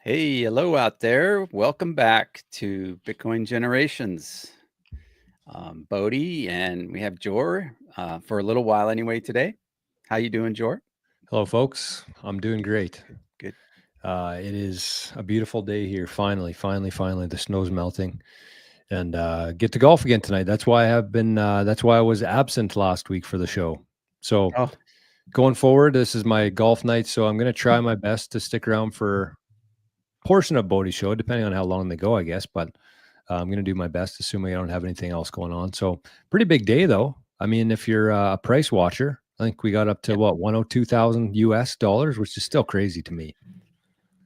Hey, hello out there. Welcome back to Bitcoin Generations. Bodie, and we have Jor for a little while anyway today. How you doing, Jor? Hello, folks. I'm doing great. Good. It is a beautiful day here. Finally, the snow's melting, and get to golf again tonight. That's why I have been. That's why I was absent last week for the show. So Oh, going forward, this is my golf night. So I'm going to try my best to stick around for a portion of Bodie's show, depending on how long they go, I guess. But I'm going to do my best, assuming I don't have anything else going on. So pretty big day, though. I mean, if you're a price watcher, I think we got up to yeah. what, 102,000 US dollars, which is still crazy to me.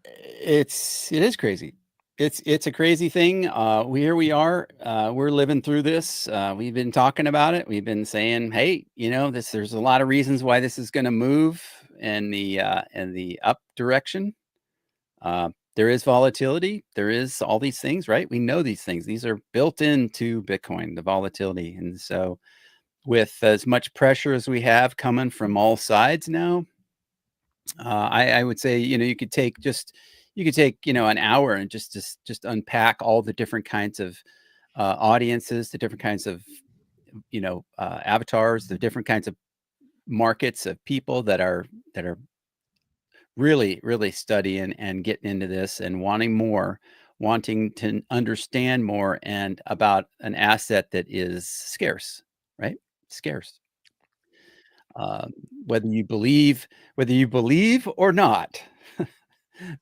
It is crazy. It's a crazy thing. Here we are. We're living through this. We've been talking about it. We've been saying, hey, there's a lot of reasons why this is going to move in the up direction. There is volatility. There is all these things, right? We know these things. These are built into Bitcoin, the volatility. And so with as much pressure as we have coming from all sides now, I would say, you could take, an hour and just unpack all the different kinds of audiences, the different kinds of, avatars, the different kinds of markets of people that are really, really studying and getting into this and wanting more, wanting to understand more and about an asset that is scarce, right? Scarce. Um, whether you believe, whether you believe or not, there's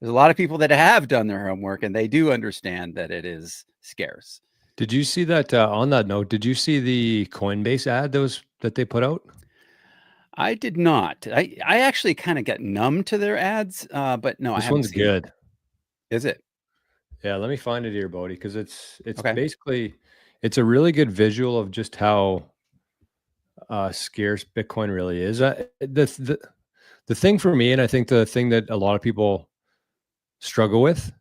a lot of people that have done their homework and they do understand that it is scarce. Did you see that, on that note, did you see the Coinbase ad that they put out? I did not. I actually kind of got numb to their ads, but no, I This haven't one's seen it. good. Is it? Yeah, let me find it here, Bodie, because it's Okay. basically it's a really good visual of just how scarce Bitcoin really is. The thing for me, and I think the thing that a lot of people struggle with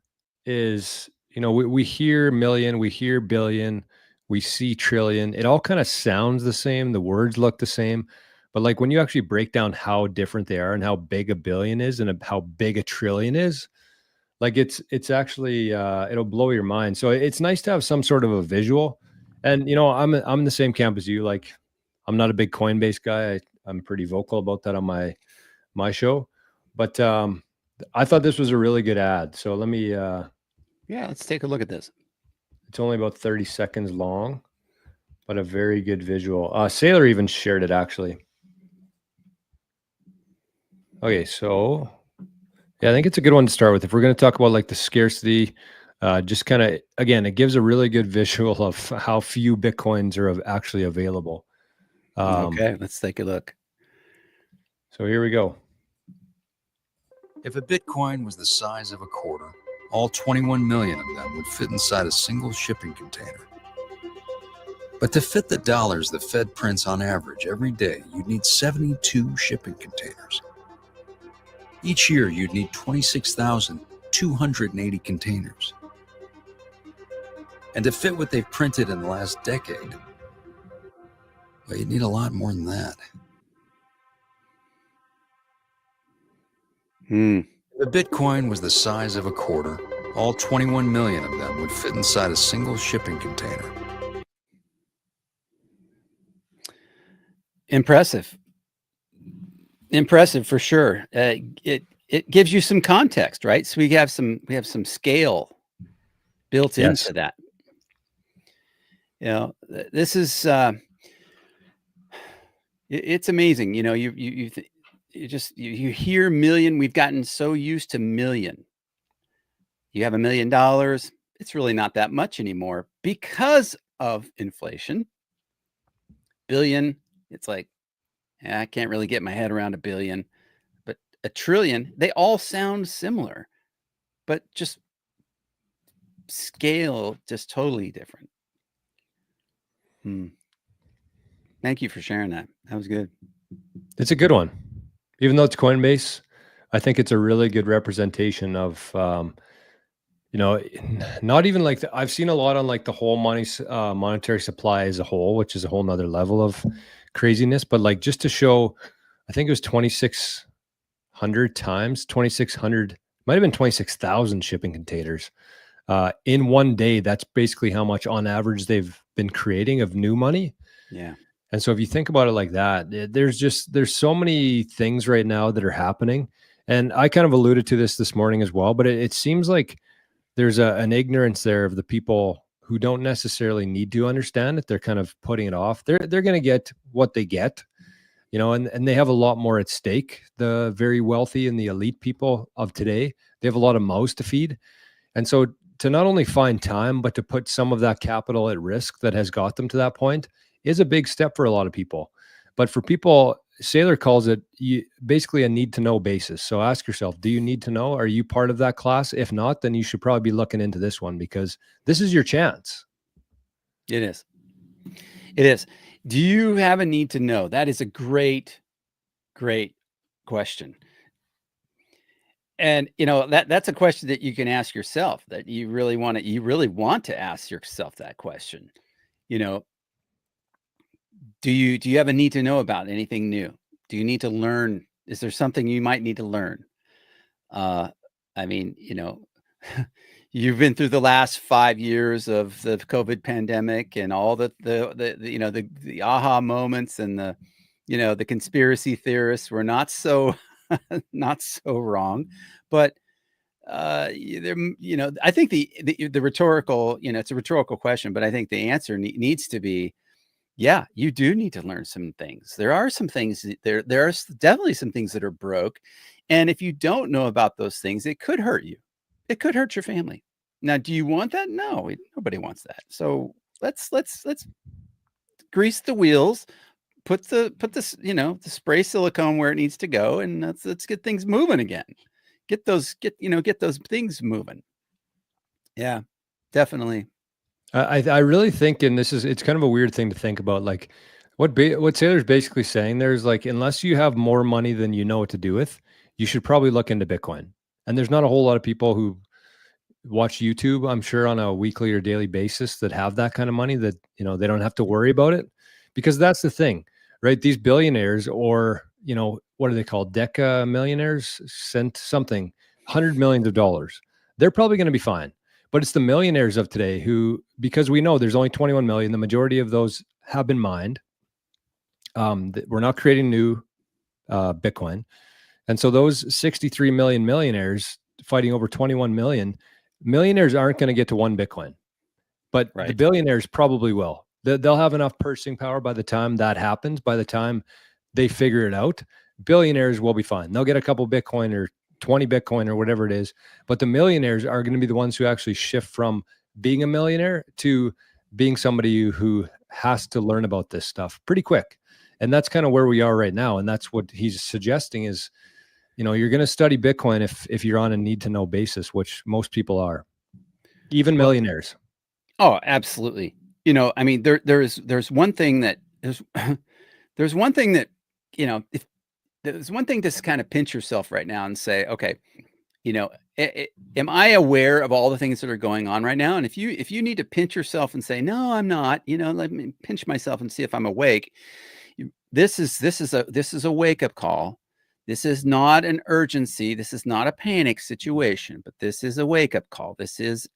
is, we hear million, we hear billion, we see trillion. It all kind of sounds the same. The words look the same. But like when you actually break down how different they are and how big a billion is and how big a trillion is, like it's actually it'll blow your mind. So it's nice to have some sort of a visual. And I'm in the same camp as you. Like I'm not a big Coinbase guy. I'm pretty vocal about that on my show. But I thought this was a really good ad. So let me Yeah, let's take a look at this. it's only about 30 seconds long, but a very good visual. Sailor even shared it actually. Okay, so yeah, I think it's a good one to start with. If we're going to talk about like the scarcity, just kind of, again, it gives a really good visual of how few Bitcoins are actually available. Okay, let's take a look. So here we go. If a Bitcoin was the size of a quarter, all 21 million of them would fit inside a single shipping container. But to fit the dollars the Fed prints on average every day, you'd need 72 shipping containers. Each year, you'd need 26,280 containers. And to fit what they've printed in the last decade, well, you'd need a lot more than that. If a Bitcoin was the size of a quarter, all 21 million of them would fit inside a single shipping container. Impressive. Impressive for sure. It gives you some context, right? So we have some scale built Yes. into that. This is it's amazing. You hear million. We've gotten so used to million. You have $1 million. It's really not that much anymore because of inflation. Billion, it's like, I can't really get my head around a billion, but a trillion, they all sound similar, but just scale just totally different. Thank you for sharing that. That was good. It's a good one. Even though it's Coinbase, I think it's a really good representation of, not even like I've seen a lot on like the whole monetary supply as a whole, which is a whole nother level of craziness. But like just to show, I think it was 2,600 might have been 26,000 shipping containers in one day. That's basically how much on average they've been creating of new money. Yeah. And so if you think about it like that, there's so many things right now that are happening. And I kind of alluded to this morning as well, but it seems like there's an ignorance there of the people who don't necessarily need to understand it. They're kind of putting it off. They're going to get what they get, and they have a lot more at stake. The very wealthy and the elite people of today, they have a lot of mouths to feed. And so to not only find time, but to put some of that capital at risk that has got them to that point is a big step for a lot of people. But for people, Saylor calls it basically a need to know basis. So ask yourself, do you need to know? Are you part of that class? If not, then you should probably be looking into this one, because this is your chance. It is. It is. Do you have a need to know? That is a great, great question. And that's a question that you can ask yourself, that you really want to ask yourself that question. Do you have a need to know about anything new? Do you need to learn? Is there something you might need to learn? I mean, you've been through the last 5 years of the COVID pandemic and all the aha moments, and the conspiracy theorists were not so not so wrong, but I think the rhetorical, it's a rhetorical question, but I think the answer needs to be, yeah, you do need to learn some things. There are some things there are definitely some things that are broke. And if you don't know about those things, it could hurt you. It could hurt your family. Now, do you want that? No, nobody wants that. So let's grease the wheels, put the the spray silicone where it needs to go, and let's get things moving again. Get those things moving. Yeah, definitely. I really think, and it's kind of a weird thing to think about, like what Saylor's basically saying there is, like, unless you have more money than you know what to do with, you should probably look into Bitcoin. And there's not a whole lot of people who watch YouTube, I'm sure, on a weekly or daily basis that have that kind of money, that they don't have to worry about it, because that's the thing, right? These billionaires, or what are they called, deca millionaires, sent something $100 million, they're probably going to be fine. But it's the millionaires of today who, because we know there's only 21 million, the majority of those have been mined. We're not creating new Bitcoin. And so those 63 million millionaires fighting over 21 million, millionaires aren't going to get to one Bitcoin, but the Right. billionaires probably will. They'll have enough purchasing power by the time that happens, by the time they figure it out. Billionaires will be fine. They'll get a couple Bitcoin or 20 Bitcoin or whatever it is. But the millionaires are going to be the ones who actually shift from being a millionaire to being somebody who has to learn about this stuff pretty quick. And that's kind of where we are right now. And that's what he's suggesting is, you're going to study Bitcoin if you're on a need to know basis, which most people are, even millionaires. Oh, absolutely. I mean, there's one thing that there's one thing that, if there's one thing to kind of pinch yourself right now and say, okay, am I aware of all the things that are going on right now? And if you need to pinch yourself and say, no, I'm not, let me pinch myself and see if I'm awake. This is a wake up call. This is not an urgency. This is not a panic situation, but this is a wake up call. This is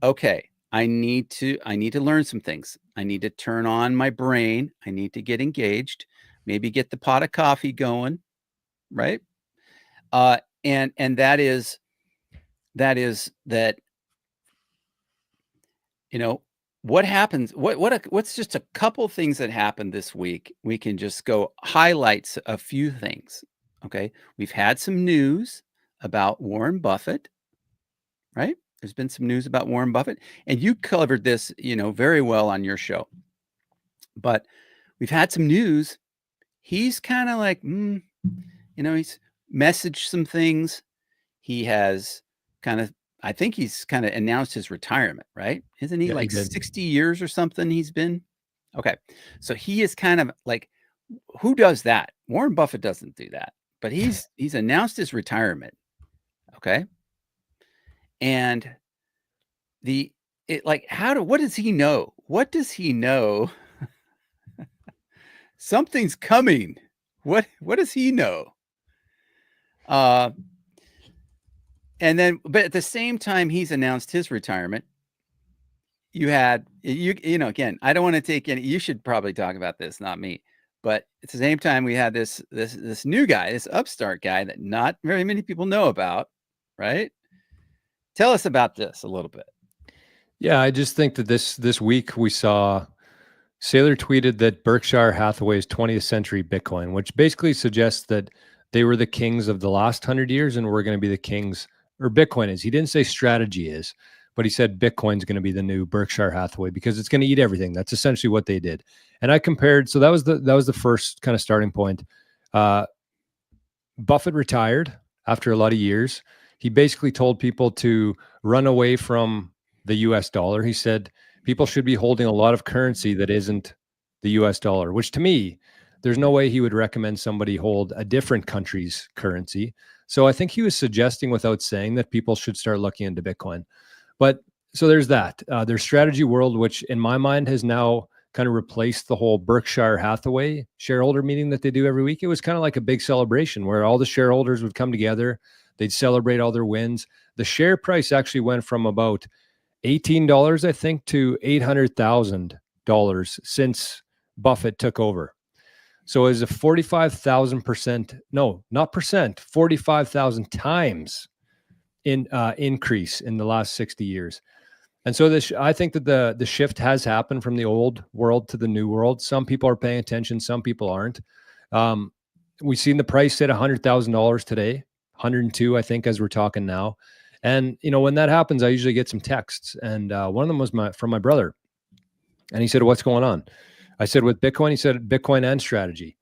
okay. I need to learn some things. I need to turn on my brain. I need to get engaged, maybe get the pot of coffee going, right? And that is that, what happens, what's just a couple things that happened this week. We can just go highlights a few things. Okay. We've had some news about Warren Buffett, right? There's been some news about Warren Buffett, and you covered this, very well on your show. But we've had some news. He's kind of like, he's messaged some things. He has I think he's kind of announced his retirement, right? Isn't he, Yeah, he like did. 60 years or something he's been? Okay. So he is kind of like, who does that? Warren Buffett doesn't do that, but he's announced his retirement. Okay. And what does he know? What does he know? Something's coming. What does he know? And then, but at the same time he's announced his retirement, you had, you know, again, I don't want to take any, you should probably talk about this, not me. But at the same time, we had this new guy, this upstart guy that not very many people know about, right? Tell us about this a little bit. Yeah, I just think that this week we saw Saylor tweeted that Berkshire Hathaway's 20th century Bitcoin, which basically suggests that they were the kings of the last 100 years and we're going to be the kings, or Bitcoin is. He didn't say strategy is, but he said Bitcoin's going to be the new Berkshire Hathaway because it's going to eat everything. That's essentially what they did. And I compared, so that was the first kind of starting point. Buffett retired after a lot of years. He basically told people to run away from the US dollar. He said people should be holding a lot of currency that isn't the US dollar, which to me, there's no way he would recommend somebody hold a different country's currency. So I think he was suggesting without saying that people should start looking into Bitcoin. But so there's that. There's Strategy World, which in my mind has now kind of replaced the whole Berkshire Hathaway shareholder meeting that they do every week. It was kind of like a big celebration where all the shareholders would come together. They'd celebrate all their wins. The share price actually went from about $18, I think, to $800,000 since Buffett took over. So it was a 45,000%, no, not percent, 45,000 times in increase in the last 60 years. And so this, I think that the shift has happened from the old world to the new world. Some people are paying attention, some people aren't. We've seen the price at $100,000 today, 102, I think, as we're talking now. And you know, when that happens, I usually get some texts, and one of them was from my brother, and he said, "What's going on?" I said, "With Bitcoin." He said, "Bitcoin and strategy."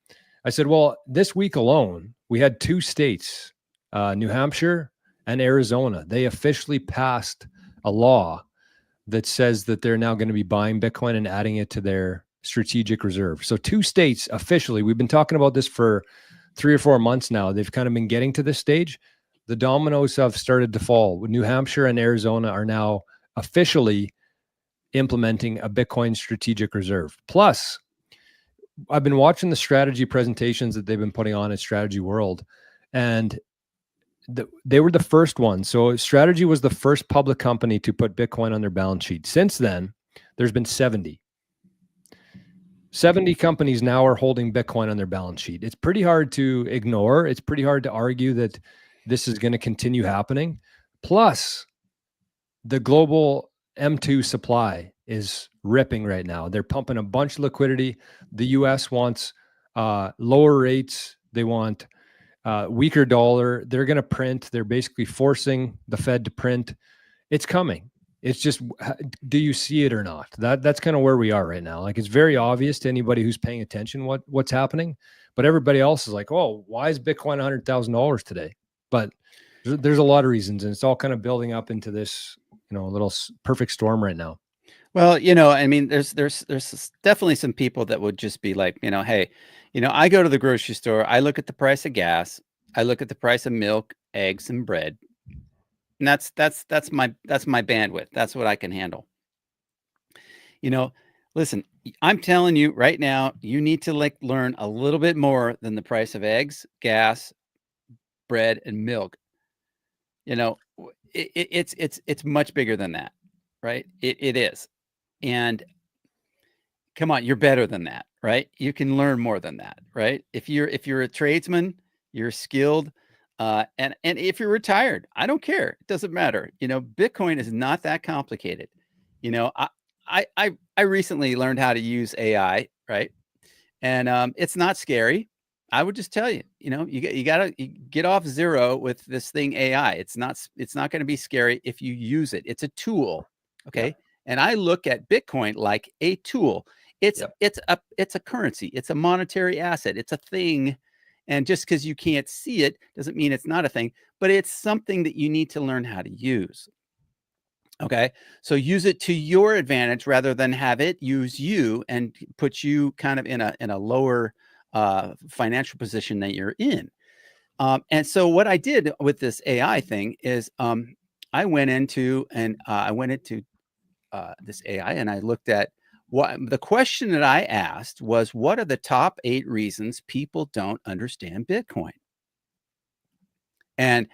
I said, "Well, this week alone, we had two states, New Hampshire and Arizona. They officially passed a law that says that they're now going to be buying Bitcoin and adding it to their strategic reserve." So two states officially, we've been talking about this for 3 or 4 months now. They've kind of been getting to this stage. The dominoes have started to fall. New Hampshire and Arizona are now officially implementing a Bitcoin strategic reserve. Plus, I've been watching the strategy presentations that they've been putting on at Strategy World, and they were the first one. So Strategy was the first public company to put Bitcoin on their balance sheet. Since then, there's been 70 companies now are holding Bitcoin on their balance sheet. It's pretty hard to ignore. It's pretty hard to argue that this is going to continue happening. Plus, the global M2 supply is ripping right now. They're pumping a bunch of liquidity. The US wants lower rates. They want weaker dollar. They're going to print. They're basically forcing the Fed to print. It's coming. It's just, do you see it or not? That's kind of where we are right now. Like, it's very obvious to anybody who's paying attention what's happening, but everybody else is like, "Oh, why is Bitcoin $100,000 today?" But there's a lot of reasons, and it's all kind of building up into this, you know, little perfect storm right now. Well, you know, I mean, there's definitely some people that would just be like, you know, hey, you know, I go to the grocery store, I look at the price of gas, I look at the price of milk, eggs, and bread, and that's my bandwidth. That's what I can handle. You know, listen, I'm telling you right now, you need to learn a little bit more than the price of eggs, gas, bread, and milk. You know, it's much bigger than that, right? It is. And come on, you're better than that, right? You can learn more than that, right? If you're a tradesman, you're skilled, and if you're retired, I don't care. It doesn't matter. You know, Bitcoin is not that complicated. You know, I recently learned how to use AI, right? And it's not scary. I would just tell you, you know, you gotta get off zero with this thing AI. It's not going to be scary if you use it. It's a tool, okay? Yep. And I look at Bitcoin like a tool. It's a currency. It's a monetary asset. It's a thing. And just because you can't see it doesn't mean it's not a thing, but it's something that you need to learn how to use. Okay. So use it to your advantage rather than have it use you and put you kind of in a lower financial position that you're in. And so what I did with this AI thing is I went into this AI and I looked at what the question that I asked was, what are the top 8 reasons people don't understand Bitcoin? And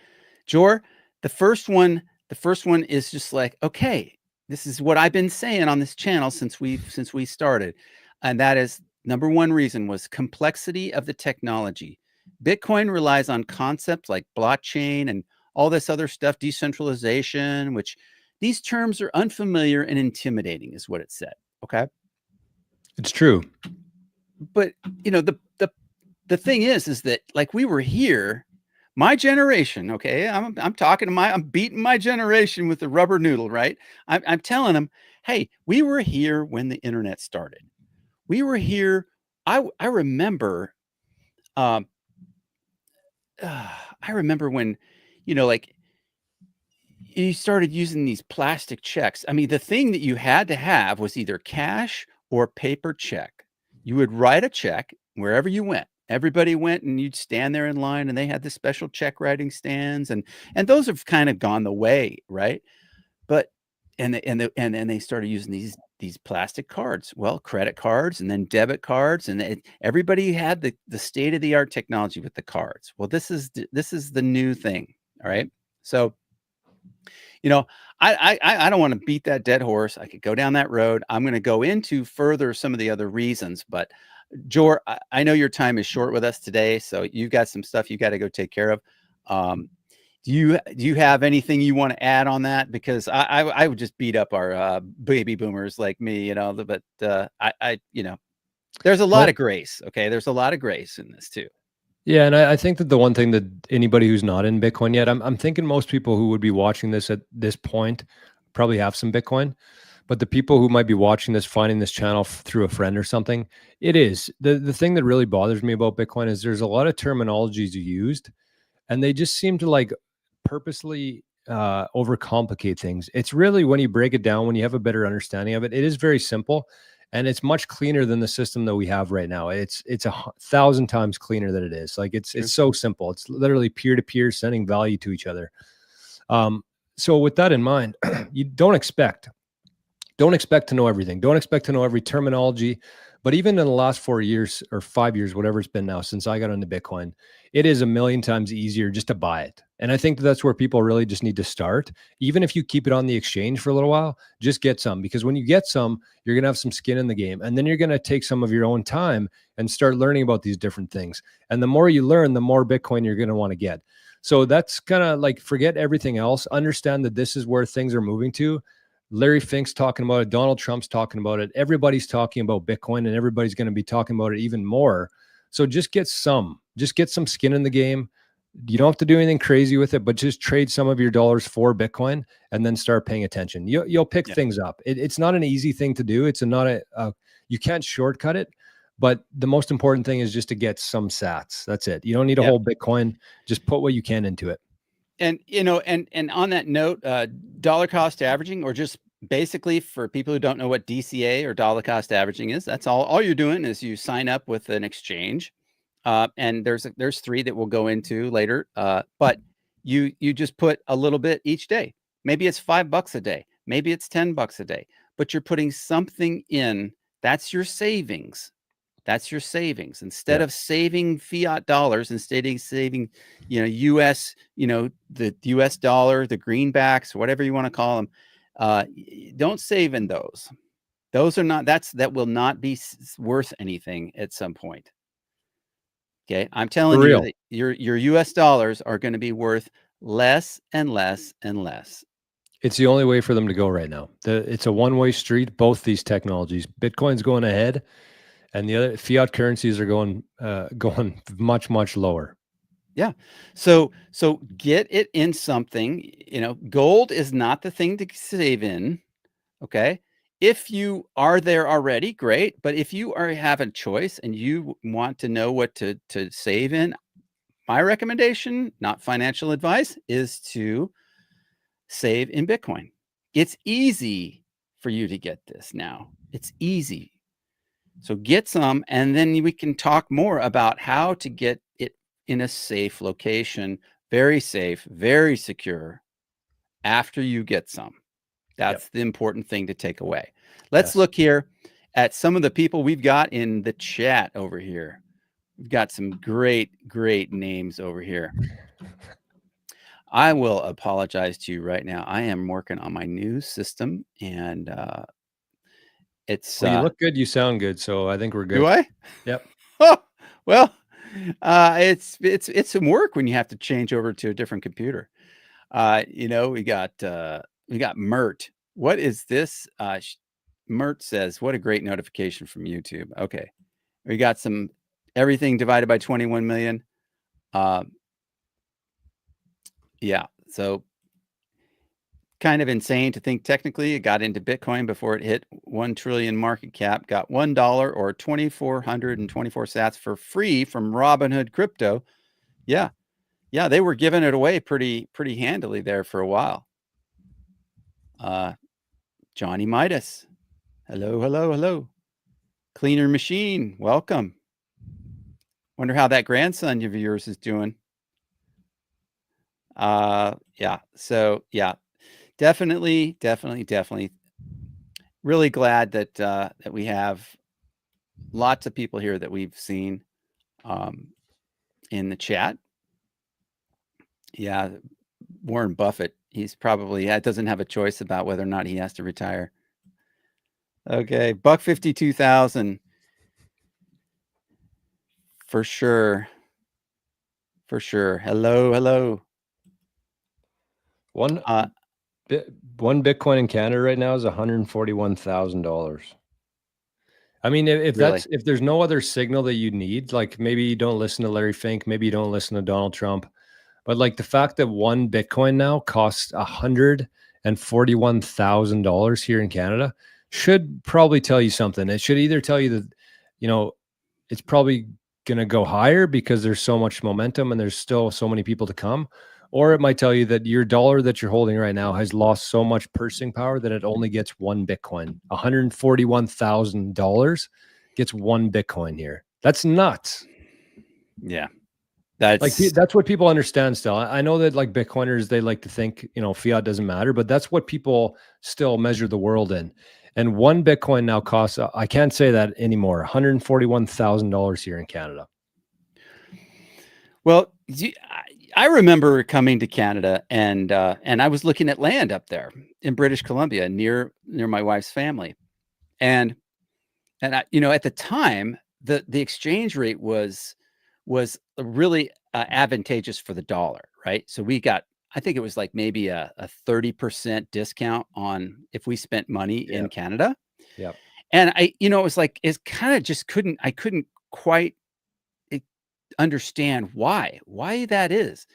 Jor, the first one is just like, okay, this is what I've been saying on this channel since we started. And that is number one reason was complexity of the technology. Bitcoin relies on concepts like blockchain and all this other stuff, decentralization, which these terms are unfamiliar and intimidating, is what it said. Okay. It's true. But the thing is that like we were here, my generation, okay, I'm beating my generation with the rubber noodle, right? I'm telling them, hey, we were here when the internet started. We were here. I remember, um, I remember when, like you started using these plastic checks. I mean, the thing that you had to have was either cash or paper check. You would write a check wherever you went. Everybody went and you'd stand there in line and they had the special check writing stands and those have kind of gone the way, right? But and then they started using these plastic cards. Well, credit cards and then debit cards and everybody had the state of the art technology with the cards. Well, this is the new thing, all right? So I don't want to beat that dead horse. I could go down that road. I'm going to go into further some of the other reasons, but Jor, I know your time is short with us today, so you've got some stuff you got to go take care of. Do you have anything you want to add on that? Because I would just beat up our baby boomers like me, but there's a lot of grace. Okay, there's a lot of grace in this too. Yeah, and I think that the one thing that anybody who's not in Bitcoin yet, I'm thinking most people who would be watching this at this point probably have some Bitcoin, but the people who might be watching this, finding this channel through a friend or something, it is the thing that really bothers me about Bitcoin is there's a lot of terminologies used, and they just seem to like purposely overcomplicate things. It's really when you break it down, when you have a better understanding of it, it is very simple. And it's much cleaner than the system that we have right now. It's 1,000 times cleaner than it is. Like it's so simple. It's literally peer to peer sending value to each other. So with that in mind, you don't expect to know everything. Don't expect to know every terminology. But even in the last 4 years or 5 years, whatever it's been now since I got into Bitcoin, it is a million times easier just to buy it. And I think that's where people really just need to start. Even if you keep it on the exchange for a little while, just get some, because when you get some, you're going to have some skin in the game. And then you're going to take some of your own time and start learning about these different things. And the more you learn, the more Bitcoin you're going to want to get. So that's kind of like, forget everything else. Understand that this is where things are moving to. Larry Fink's talking about it. Donald Trump's talking about it. Everybody's talking about Bitcoin, and everybody's going to be talking about it even more. So just get some skin in the game. You don't have to do anything crazy with it, but just trade some of your dollars for Bitcoin and then start paying attention. You'll pick things up. It's not an easy thing to do. It's not you can't shortcut it, but the most important thing is just to get some sats. That's it. You don't need a whole Bitcoin. Just put what you can into it. And, and on that note, dollar cost averaging, or just basically for people who don't know what DCA or dollar cost averaging is, that's all you're doing is you sign up with an exchange. And there's three that we'll go into later. But you just put a little bit each day. Maybe it's $5 a day. Maybe it's $10 a day, but you're putting something in. That's your savings. That's your savings. Instead of saving fiat dollars, instead of saving, US, the US dollar, the greenbacks, whatever you want to call them, don't save in those. Those are not, that will not be worth anything at some point. Okay. I'm telling you that your US dollars are going to be worth less and less and less. It's the only way for them to go right now. It's a one-way street, both these technologies. Bitcoin's going ahead, and the other fiat currencies are going much, much lower. Yeah. So get it in something. Gold is not the thing to save in. Okay. If you are there already, great. But if you have a choice and you want to know what to save in, my recommendation, not financial advice, is to save in Bitcoin. It's easy for you to get this now. It's easy. So get some, and then we can talk more about how to get it in a safe location, very safe, very secure after you get some. That's the important thing to take away. Let's look here at some of the people we've got in the chat over here. We've got some great names over here. I will apologize to you right now. I am working on my new system, and it's Well, you look good, you sound good, so I think we're do good. I? Yep. Oh, well, it's some work when you have to change over to a different computer. We got Mert. What is this? Mert says, "What a great notification from YouTube." Okay, we got some everything divided by 21 million. Uh, yeah, so kind of insane to think technically it got into Bitcoin before it hit 1 trillion market cap, got $1 or 2,424 sats for free from Robinhood Crypto. Yeah. Yeah, they were giving it away pretty handily there for a while. Johnny Midas. Hello, hello, hello. Cleaner Machine, welcome. Wonder how that grandson of yours is doing. Yeah. So yeah, definitely. Really glad that we have lots of people here that we've seen in the chat. Yeah, Warren Buffett. He's probably doesn't have a choice about whether or not he has to retire. Okay, buck 52,000 for sure. For sure. Hello, hello. One Bitcoin in Canada right now is $141,000. I mean, if Really? if there's no other signal that you need, like maybe you don't listen to Larry Fink, maybe you don't listen to Donald Trump, but like the fact that one Bitcoin now costs $141,000 here in Canada should probably tell you something. It should either tell you that, you know, it's probably going to go higher because there's so much momentum and there's still so many people to come. Or it might tell you that your dollar that you're holding right now has lost so much purchasing power that it only gets one Bitcoin. $141,000 gets one Bitcoin here. That's nuts. Yeah. That's what people understand still. I know that like Bitcoiners, they like to think, fiat doesn't matter, but that's what people still measure the world in. And one Bitcoin now costs, I can't say that anymore, $141,000 here in Canada. Well, I remember coming to Canada and I was looking at land up there in British Columbia near my wife's family. And I, at the time, the exchange rate was really advantageous for the dollar, right? So we got, I think it was like maybe a 30% discount on if we spent money in Canada. Yeah. And it was like, it's kind of just I couldn't quite understand why that is.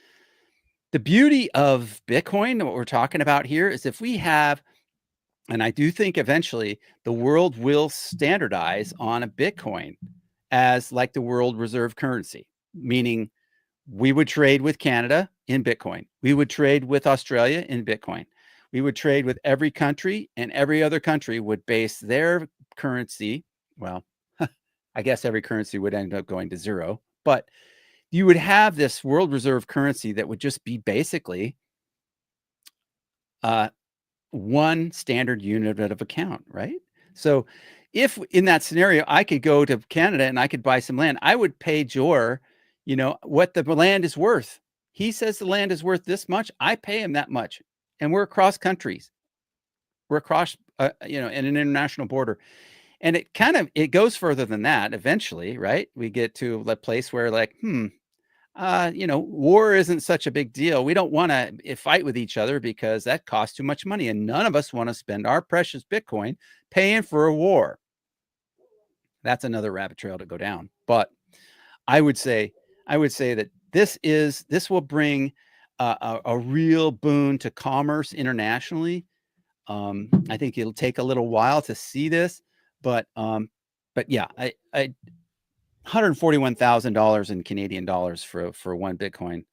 The beauty of Bitcoin, what we're talking about here, is if we have, and I do think eventually the world will standardize on a Bitcoin as like the world reserve currency, meaning we would trade with Canada in Bitcoin. We would trade with Australia in Bitcoin. We would trade with every country, and every other country would base their currency. Well, I guess every currency would end up going to zero, but you would have this world reserve currency that would just be basically one standard unit of account, right? So if in that scenario, I could go to Canada and I could buy some land, I would pay Jor, what the land is worth. He says the land is worth this much. I pay him that much. And we're across countries. We're across, in an international border. And it goes further than that eventually, right? We get to a place where like, war isn't such a big deal. We don't want to fight with each other because that costs too much money. And none of us want to spend our precious Bitcoin paying for a war. That's another rabbit trail to go down. But I would say that this will bring a real boon to commerce internationally. I think it'll take a little while to see this, but yeah, I $141,000 in Canadian dollars for one Bitcoin.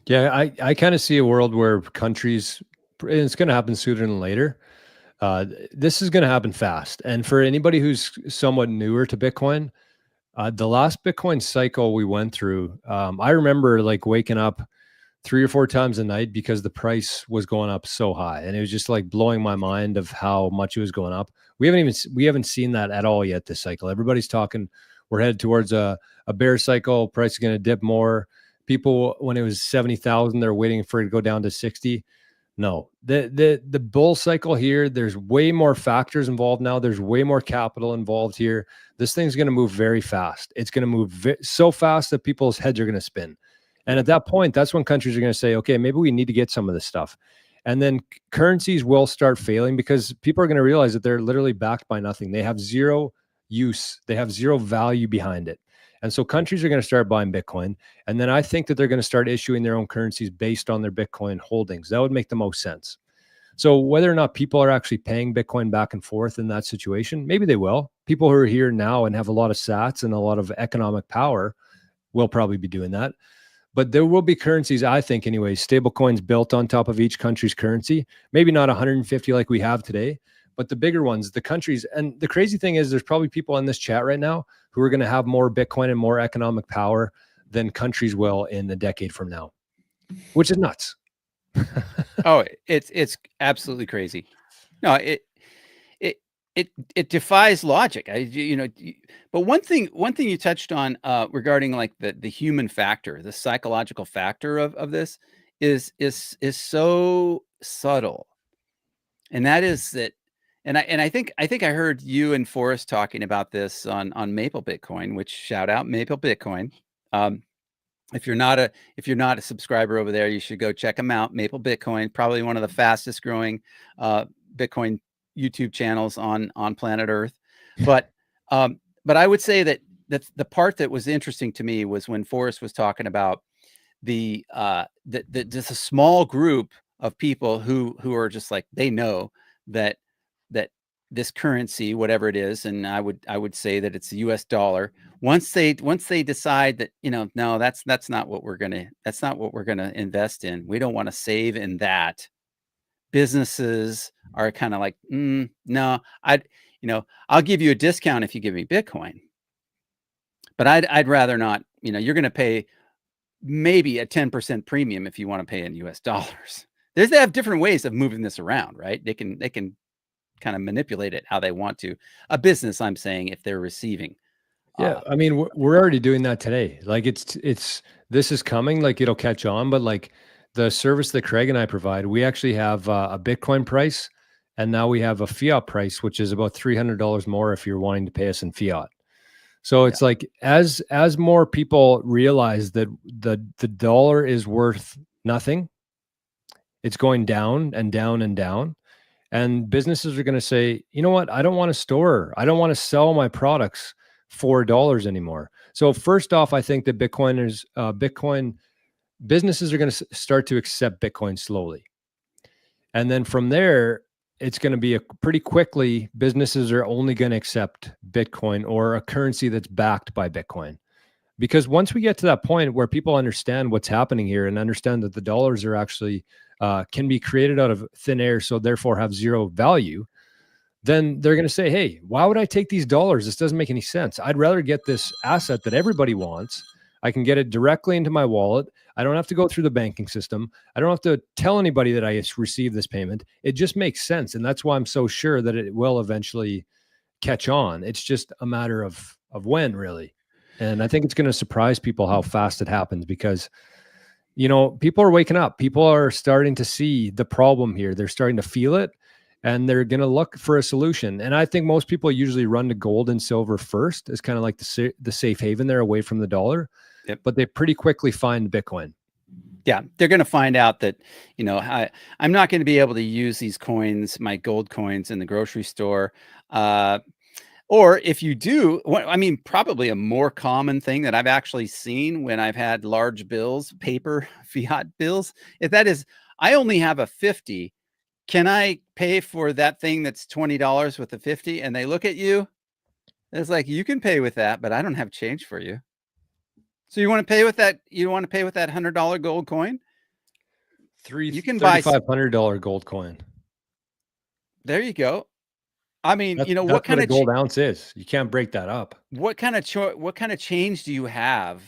Yeah, I kind of see a world where countries, and it's going to happen sooner than later. This is going to happen fast. And for anybody who's somewhat newer to Bitcoin, the last Bitcoin cycle we went through, I remember like waking up 3 or 4 times a night because the price was going up so high, and it was just like blowing my mind of how much it was going up. We haven't seen that at all yet this cycle. Everybody's talking we're headed towards a bear cycle. Price is going to dip more. people when it was 70,000, they're waiting for it to go down to 60. No, the bull cycle here, there's way more factors involved now. There's way more capital involved here. This thing's going to move very fast. It's going to move so fast that people's heads are going to spin. And at that point, that's when countries are going to say, okay, maybe we need to get some of this stuff. And then currencies will start failing because people are going to realize that they're literally backed by nothing. They have zero use. They have zero value behind it. And so countries are going to start buying Bitcoin. And then I think that they're going to start issuing their own currencies based on their Bitcoin holdings. That would make the most sense. So whether or not people are actually paying Bitcoin back and forth in that situation, maybe they will. People who are here now and have a lot of sats and a lot of economic power will probably be doing that. But there will be currencies, I think anyways, stable coins built on top of each country's currency. Maybe not 150 like we have today, but the bigger ones, the countries. And the crazy thing is there's probably people in this chat right now who are going to have more Bitcoin and more economic power than countries will in a decade from now, which is nuts. Oh, it's absolutely crazy. No, it defies logic. But one thing you touched on regarding like the human factor, the psychological factor of this is so subtle, and that is that. And I think I heard you and Forrest talking about this on Maple Bitcoin, which shout out Maple Bitcoin. If you're not a subscriber over there, you should go check them out. Maple Bitcoin, probably one of the fastest growing Bitcoin YouTube channels on planet Earth. But I would say that the part that was interesting to me was when Forrest was talking about just a small group of people who are just like, they know that this currency, whatever it is, and I would say that it's the US dollar. Once they decide that, no, that's not what we're gonna invest in. We don't want to save in that. Businesses are kind of like, no, I'll give you a discount if you give me Bitcoin, but I'd rather not. You're going to pay maybe a 10% premium if you want to pay in US dollars. They have different ways of moving this around, right? They can kind of manipulate it how they want to. A business, I'm saying, if they're receiving. Yeah, I mean, we're already doing that today. Like this is coming, like it'll catch on, but like the service that Craig and I provide, we actually have a Bitcoin price, and now we have a fiat price, which is about $300 more if you're wanting to pay us in fiat. So it's like as more people realize that the dollar is worth nothing, it's going down and down and down. And businesses are going to say, you know what? I don't want to sell my products $4 anymore. So first off, I think that Bitcoin businesses are going to start to accept Bitcoin slowly. And then from there, it's going to be pretty quickly, businesses are only going to accept Bitcoin or a currency that's backed by Bitcoin. Because once we get to that point where people understand what's happening here and understand that the dollars are actually can be created out of thin air, so therefore have zero value, then they're going to say, hey, why would I take these dollars? This doesn't make any sense. I'd rather get this asset that everybody wants. I can get it directly into my wallet. I don't have to go through the banking system. I don't have to tell anybody that I received this payment. It just makes sense. And that's why I'm so sure that it will eventually catch on. It's just a matter of when, really. And I think it's going to surprise people how fast it happens because, people are waking up. People are starting to see the problem here. They're starting to feel it, and they're going to look for a solution. And I think most people usually run to gold and silver first as kind of like the safe haven there away from the dollar. Yep. But they pretty quickly find Bitcoin. Yeah, they're going to find out that, I'm not going to be able to use these coins, my gold coins in the grocery store. Or if you do, probably a more common thing that I've actually seen when I've had large bills, paper fiat bills, if that is, I only have a 50. Can I pay for that thing that's $20 with a 50? And they look at you. It's like, you can pay with that, but I don't have change for you. So you want to pay with that? You want to pay with that $100 gold coin? You can buy $3,500 gold coin. There you go. I mean, that's what kind of gold ounce is? You can't break that up. What kind of change do you have?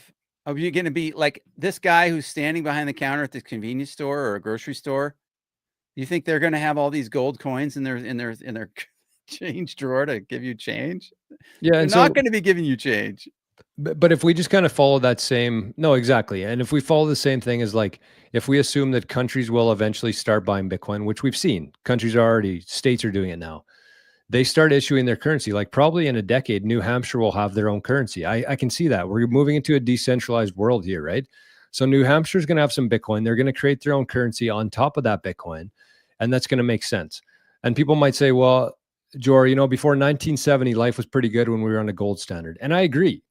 Are you going to be like this guy who's standing behind the counter at the convenience store or a grocery store? You think they're going to have all these gold coins in their change drawer to give you change? Yeah, they're not going to be giving you change. But if we just kind of follow that same, no, exactly. And if we follow the same thing as like, if we assume that countries will eventually start buying Bitcoin, which we've seen, states are doing it now. They start issuing their currency. Like probably in a decade, New Hampshire will have their own currency. I can see that. We're moving into a decentralized world here, right? So New Hampshire is going to have some Bitcoin. They're going to create their own currency on top of that Bitcoin. And that's going to make sense. And people might say, well, Jor, before 1970, life was pretty good when we were on a gold standard. And I agree.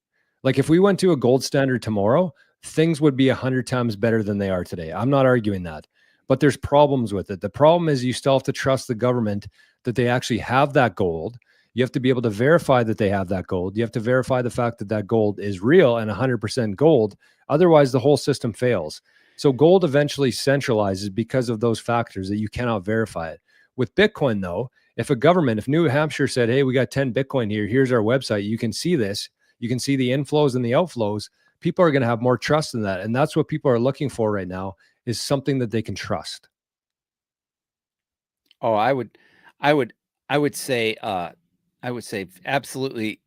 Like if we went to a gold standard tomorrow, things would be 100 times better than they are today. I'm not arguing that, but there's problems with it. The problem is you still have to trust the government that they actually have that gold. You have to be able to verify that they have that gold. You have to verify the fact that that gold is real and 100% gold. Otherwise, the whole system fails. So gold eventually centralizes because of those factors that you cannot verify it. With Bitcoin, though, if New Hampshire said, hey, we got 10 Bitcoin here, here's our website, you can see this, you can see the inflows and the outflows, people are going to have more trust in that. And that's what people are looking for right now, is something that they can trust. Oh, I would say absolutely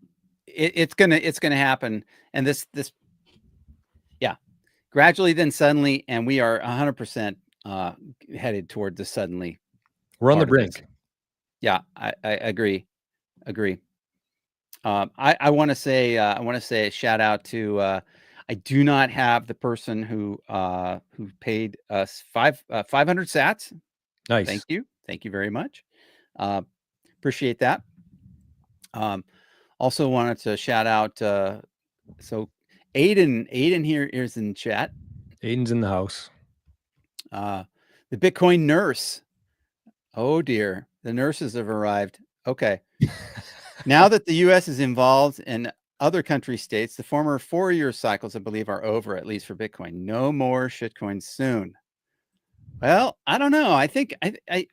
it's gonna happen. And this, yeah, gradually, then suddenly, and we are 100% headed toward the suddenly. We're on the brink. Yeah, I agree. I want to say a shout out to I do not have the person who paid us 500 sats. Nice. Thank you very much. Appreciate that. Also wanted to shout out so Aiden here is in chat. Aiden's in the house. The Bitcoin nurse. Oh dear, the nurses have arrived. Okay. Now that the U.S. is involved and other country states, the former 4-year cycles, I believe, are over, at least for Bitcoin. No more shitcoins soon. Well, I don't know. I think I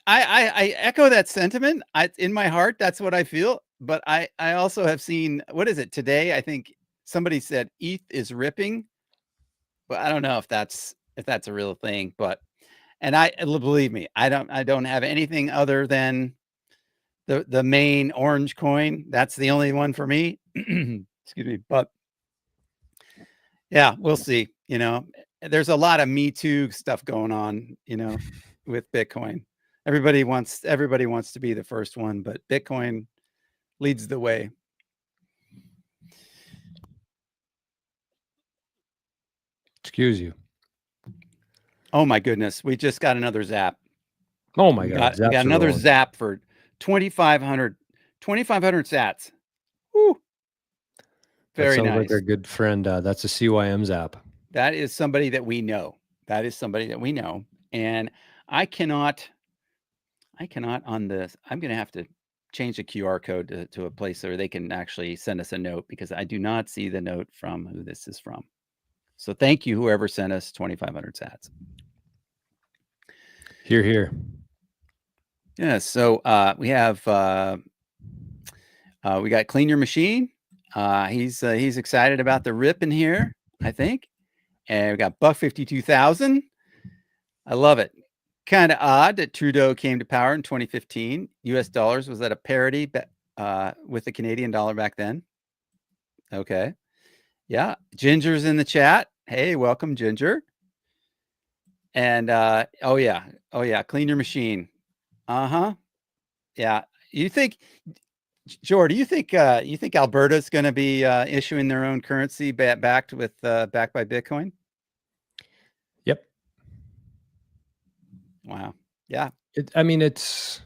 echo that sentiment. In my heart, that's what I feel. But I also have seen, what is it today? I think somebody said ETH is ripping. But I don't know if that's a real thing. But believe me, I don't have anything other than the main orange coin. That's the only one for me. Excuse me. But yeah, we'll see. There's a lot of Me Too stuff going on, with Bitcoin. Everybody wants to be the first one, but Bitcoin leads the way. Excuse you. Oh my goodness, we just got another zap. Oh my God. We got another zap for 2,500 sats. Woo. Very nice. Like our good friend. That's a CYM zap. That is somebody that we know. And I cannot on this. I'm going to have to change the QR code to a place where they can actually send us a note, because I do not see the note from who this is from. So thank you, whoever sent us 2,500 sats. Here. Yeah. So we have we got Clean Your Machine. He's excited about the rip in here, I think. And we got Buck 52,000. I love it. Kind of odd that Trudeau came to power in 2015. US dollars was at a parity with the Canadian dollar back then. Okay. Yeah. Ginger's in the chat. Hey, welcome, Ginger. And oh yeah. Clean Your Machine. Yeah. You think, Jor, do you think Alberta's going to be issuing their own currency backed by Bitcoin? Yep. Wow. Yeah. It's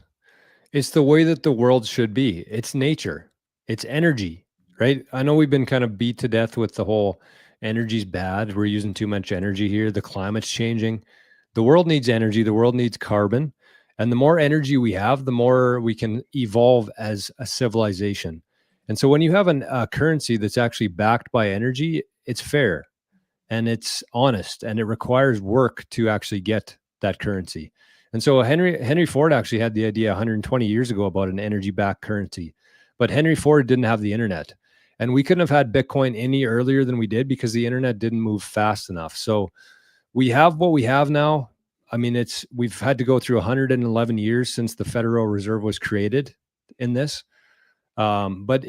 the way that the world should be. It's nature. It's energy, right? I know we've been kind of beat to death with the whole energy's bad. We're using too much energy here. The climate's changing. The world needs energy. The world needs carbon. And the more energy we have, the more we can evolve as a civilization. And so when you have a currency that's actually backed by energy, it's fair and it's honest, and it requires work to actually get that currency. And so Henry Ford actually had the idea 120 years ago about an energy-backed currency. But Henry Ford didn't have the internet. And we couldn't have had Bitcoin any earlier than we did because the internet didn't move fast enough. So we have what we have now. We've had to go through 111 years since the Federal Reserve was created in this. But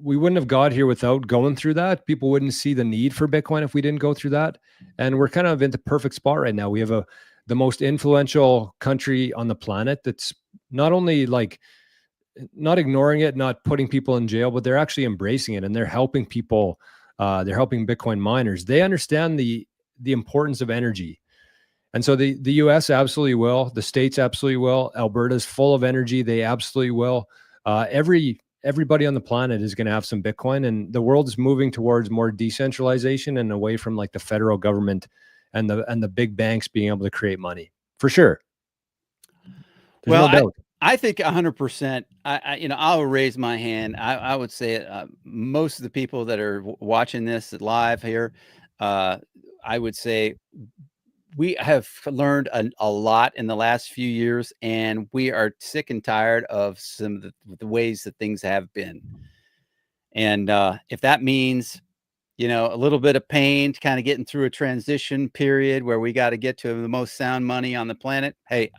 we wouldn't have got here without going through that. People wouldn't see the need for Bitcoin if we didn't go through that. And we're kind of in the perfect spot right now. We have the most influential country on the planet that's not only like not ignoring it, not putting people in jail, but they're actually embracing it, and they're helping people. They're helping Bitcoin miners. They understand the importance of energy. And so the US absolutely will. The states absolutely will. Alberta's full of energy. They absolutely will. Everybody on the planet is going to have some Bitcoin, and the world is moving towards more decentralization and away from like the federal government and the big banks being able to create money for sure. There's no doubt. I think 100%. I'll raise my hand. I would say most of the people that are watching this live here, I would say we have learned a lot in the last few years, and we are sick and tired of some of the ways that things have been. And if that means, a little bit of pain to kind of getting through a transition period where we got to get to the most sound money on the planet, hey,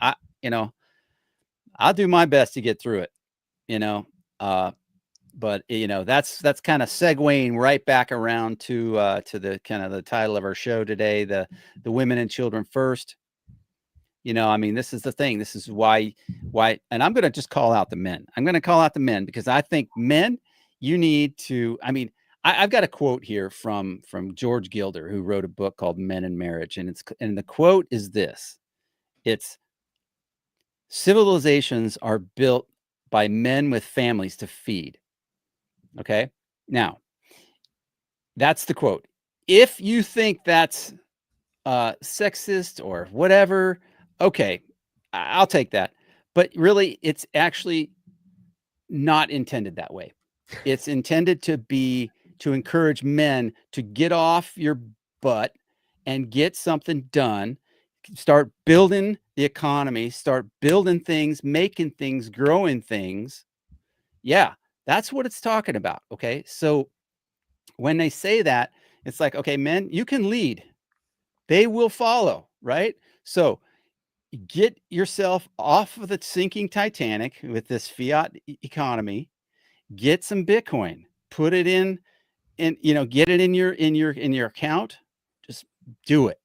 I'll do my best to get through it, but that's kind of segueing right back around to the kind of the title of our show today, the women and children first. This is the thing. This is why, and I'm going to just call out the men. I'm going to call out the men because I think men, you need to, I've got a quote here from George Gilder, who wrote a book called Men and Marriage. And the quote is this: it's, civilizations are built by men with families to feed. Okay. Now, that's the quote. If you think that's sexist or whatever, okay, I'll take that. But really, it's actually not intended that way. It's intended to encourage men to get off your butt and get something done. Start building the economy, start building things, making things, growing things. Yeah, that's what it's talking about. Okay. So when they say that, it's like, okay, men, you can lead. They will follow, right? So get yourself off of the sinking Titanic with this fiat economy, get some Bitcoin, put it in, get it in your account. Just do it.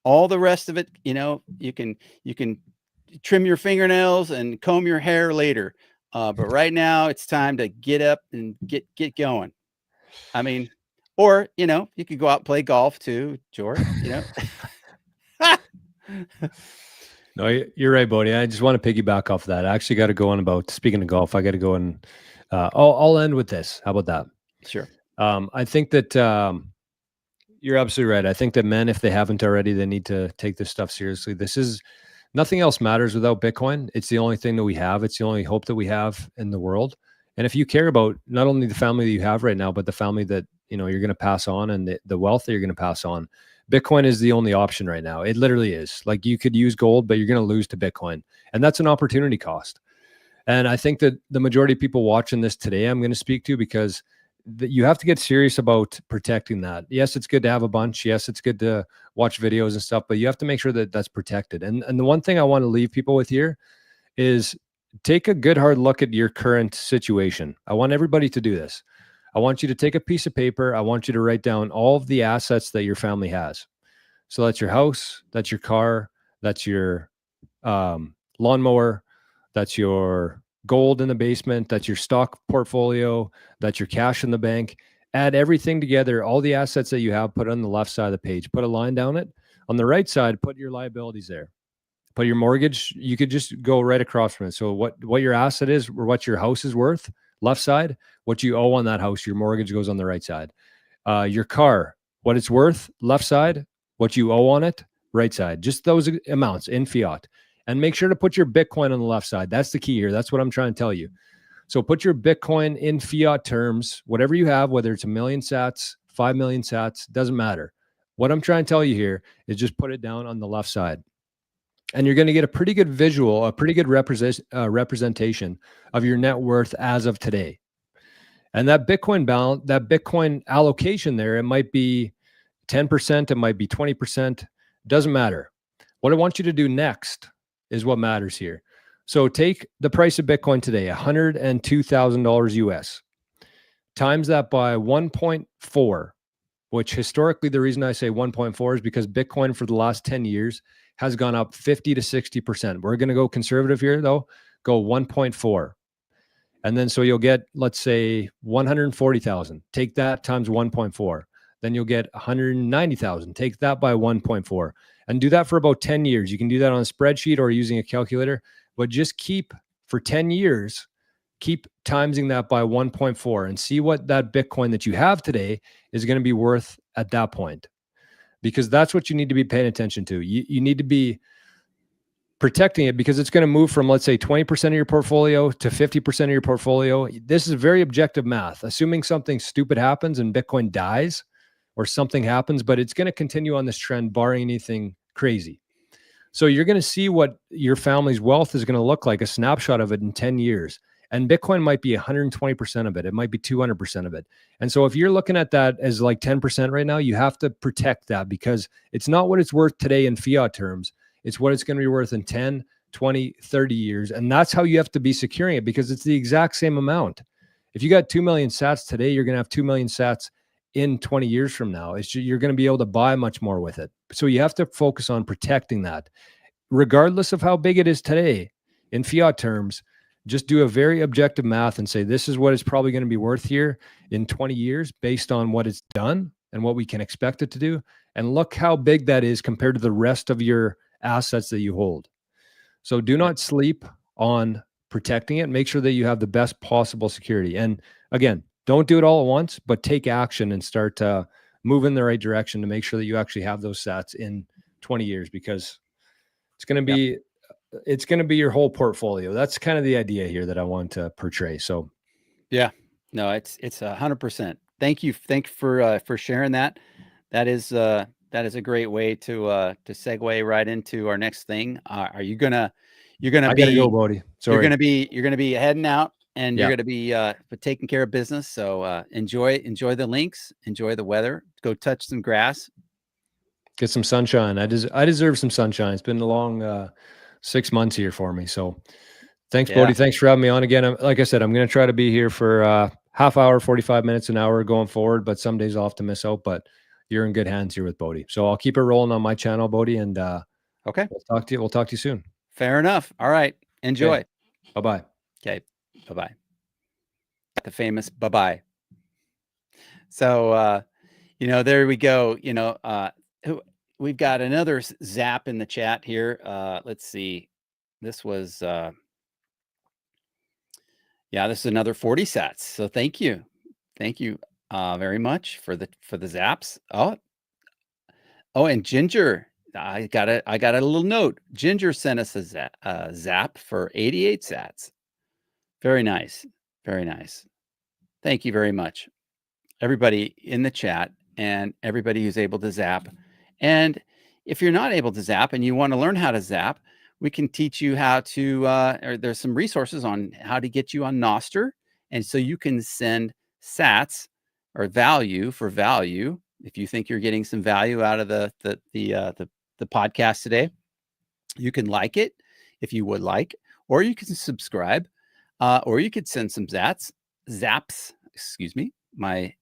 All the rest of it, you can trim your fingernails and comb your hair later. But right now it's time to get up and get going. Or, you could go out and play golf too, George, No, you're right, Bodie. I just want to piggyback off that. I actually got to go on about, speaking of golf, I got to go and I'll end with this. How about that? Sure. I think that you're absolutely right. I think that men, if they haven't already, they need to take this stuff seriously. Nothing else matters without Bitcoin. It's the only thing that we have. It's the only hope that we have in the world. And if you care about not only the family that you have right now, but the family that, you're going to pass on and the wealth that you're going to pass on, Bitcoin is the only option right now. It literally is. Like, you could use gold, but you're going to lose to Bitcoin. And that's an opportunity cost. And I think that the majority of people watching this today, I'm going to speak to, because you have to get serious about protecting that. Yes, it's good to have a bunch. Yes, it's good to watch videos and stuff, but you have to make sure that that's protected. And the one thing I want to leave people with here is take a good hard look at your current situation. I want everybody to do this. I want you to take a piece of paper. I want you to write down all of the assets that your family has. So that's your house, that's your car, that's your lawnmower, that's your gold in the basement, that's your stock portfolio, that's your cash in the bank. Add everything together, all the assets that you have, put it on the left side of the page, put a line down it. On the right side, put your liabilities there. Put your mortgage, you could just go right across from it. So what your asset is, or what your house is worth, left side. What you owe on that house, your mortgage goes on the right side. Your car, what it's worth, left side. What you owe on it, right side. Just those amounts in fiat. And make sure to put your Bitcoin on the left side. That's the key here. That's what I'm trying to tell you. So put your Bitcoin in fiat terms, whatever you have, whether it's 1 million sats, 5 million sats, doesn't matter. What I'm trying to tell you here is just put it down on the left side. And you're going to get a pretty good visual, a pretty good representation of your net worth as of today. And that Bitcoin balance, that Bitcoin allocation there, it might be 10%, it might be 20%, doesn't matter. What I want you to do next is what matters here. So take the price of Bitcoin today, $102,000 US. times that by 1.4, which historically the reason I say 1.4 is because Bitcoin for the last 10 years has gone up 50 to 60%. We're going to go conservative here though, go 1.4. And then so you'll get, let's say 140,000, take that times 1.4. Then you'll get 190,000, take that by 1.4 and do that for about 10 years. You can do that on a spreadsheet or using a calculator, but just keep for 10 years, keep timesing that by 1.4 and see what that Bitcoin that you have today is going to be worth at that point. Because that's what you need to be paying attention to. You need to be protecting it because it's going to move from, let's say, 20% of your portfolio to 50% of your portfolio. This is very objective math, assuming something stupid happens and Bitcoin dies or something happens, but it's going to continue on this trend barring anything crazy. So you're going to see what your family's wealth is going to look like, a snapshot of it in 10 years. And Bitcoin might be 120% of it. It might be 200% of it. And so if you're looking at that as like 10% right now, you have to protect that because it's not what it's worth today in fiat terms. It's what it's going to be worth in 10, 20, 30 years. And that's how you have to be securing it because it's the exact same amount. If you got 2 million sats today, you're going to have 2 million sats in 20 years from now. You're going to be able to buy much more with it. So you have to focus on protecting that. Regardless of how big it is today in fiat terms, just do a very objective math and say, this is what it's probably going to be worth here in 20 years based on what it's done and what we can expect it to do. And look how big that is compared to the rest of your assets that you hold. So do not sleep on protecting it. Make sure that you have the best possible security. And again, don't do it all at once, but take action and start to move in the right direction to make sure that you actually have those sats in 20 years because it's going to be it's going to be your whole portfolio. That's kind of the idea here that I want to portray. So yeah, no, it's 100%. Thank you for sharing that. That is a great way to segue right into our next thing. Are you gonna you're gonna I be gotta go, Bodie. Sorry. you're gonna be heading out and you're gonna be taking care of business. So enjoy the links, enjoy the weather, go touch some grass. Get some sunshine. I deserve some sunshine. It's been a long 6 months here for me. So thanks, Bodie. Thanks for having me on again. Like I said, I'm going to try to be here for half hour, 45 minutes, an hour going forward, but some days I'll have to miss out, but you're in good hands here with Bodie. So I'll keep it rolling on my channel, Bodie. And okay, we'll talk to you soon. Fair enough. All right. Enjoy. Okay. Bye-bye. Okay. Bye-bye. The famous bye-bye. So, there we go. We've got another zap in the chat here. Let's see. This was, this is another 40 sats. So thank you. Thank you very much for the zaps. Oh, and Ginger, I got a little note. Ginger sent us a zap for 88 sats. Very nice. Very nice. Thank you very much. Everybody in the chat and everybody who's able to zap. And if you're not able to zap and you want to learn how to zap, we can teach you how to, or there's some resources on how to get you on Nostr. And so you can send sats or value for value. If you think you're getting some value out of the podcast today, you can like it if you would like, or you can subscribe, or you could send some zaps, excuse me. My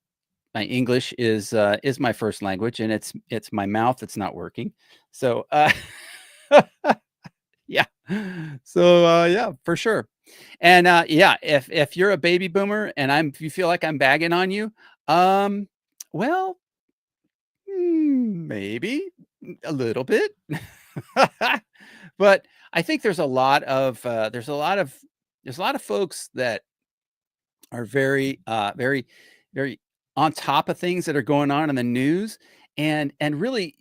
English is my first language, and it's my mouth that's not working. So yeah. So yeah, for sure. And if you're a baby boomer and if you feel like I'm bagging on you, well, maybe a little bit. But I think there's a lot of folks that are very very on top of things that are going on in the news, and really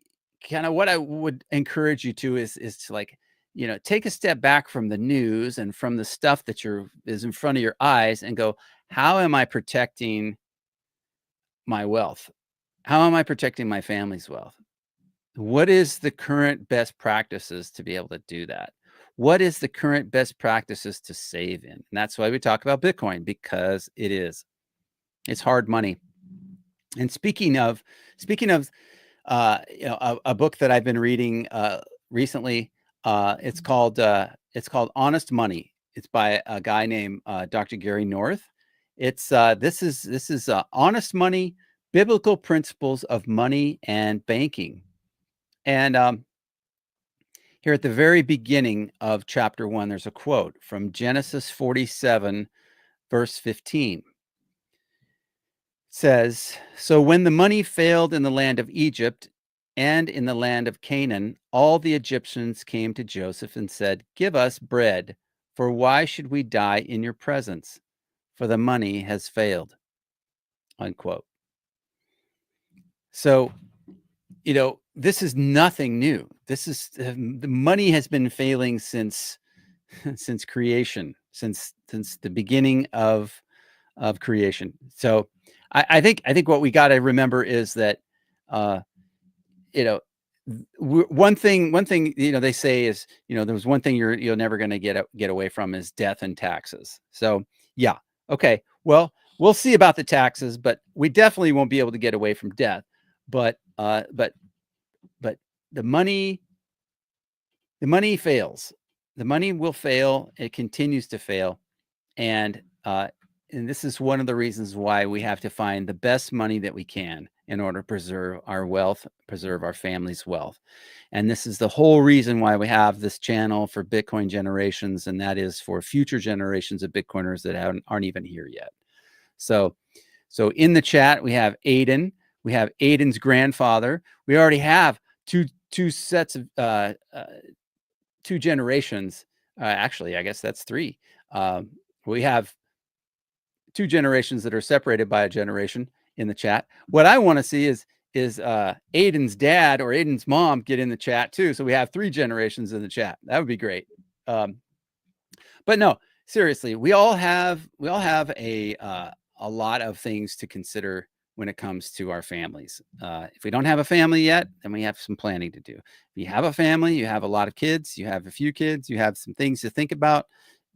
kind of what I would encourage you to is to, like, take a step back from the news and from the stuff that is in front of your eyes and go, how am I protecting my wealth? How am I protecting my family's wealth? What is the current best practices to be able to do that? What is the current best practices to save in? And that's why we talk about Bitcoin, because it's hard money. And speaking of a book that I've been reading recently, it's called Honest Money. It's by a guy named Dr. Gary North, It's this is honest money, biblical principles of money and banking. And here at the very beginning of chapter 1, there's a quote from Genesis 47, verse 15. It says, "So when the money failed in the land of Egypt and in the land of Canaan, all the Egyptians came to Joseph and said, 'Give us bread, for why should we die in your presence? For the money has failed.'" Unquote. So, this is nothing new. This is the money has been failing since since creation, since the beginning of creation. So, I think what we got to remember is that, uh, you know, one thing they say is, there was one thing you're never going to get away from is death and taxes. So yeah, okay, well, we'll see about the taxes, but we definitely won't be able to get away from death. But the money the money fails. The money will fail. It continues to fail, and this is one of the reasons why we have to find the best money that we can in order to preserve our wealth, preserve our family's wealth. And this is the whole reason why we have this channel for Bitcoin generations, and that is for future generations of Bitcoiners that aren't even here yet. So in the chat, we have Aiden. We have Aiden's grandfather. We already have two sets of two generations. Actually, I guess that's three. We have two generations that are separated by a generation in the chat. What I want to see is Aiden's dad or Aiden's mom get in the chat too. So we have three generations in the chat. That would be great. But no, seriously, we all have a lot of things to consider when it comes to our families. If we don't have a family yet, then we have some planning to do. If you have a family, you have a lot of kids, you have a few kids, you have some things to think about.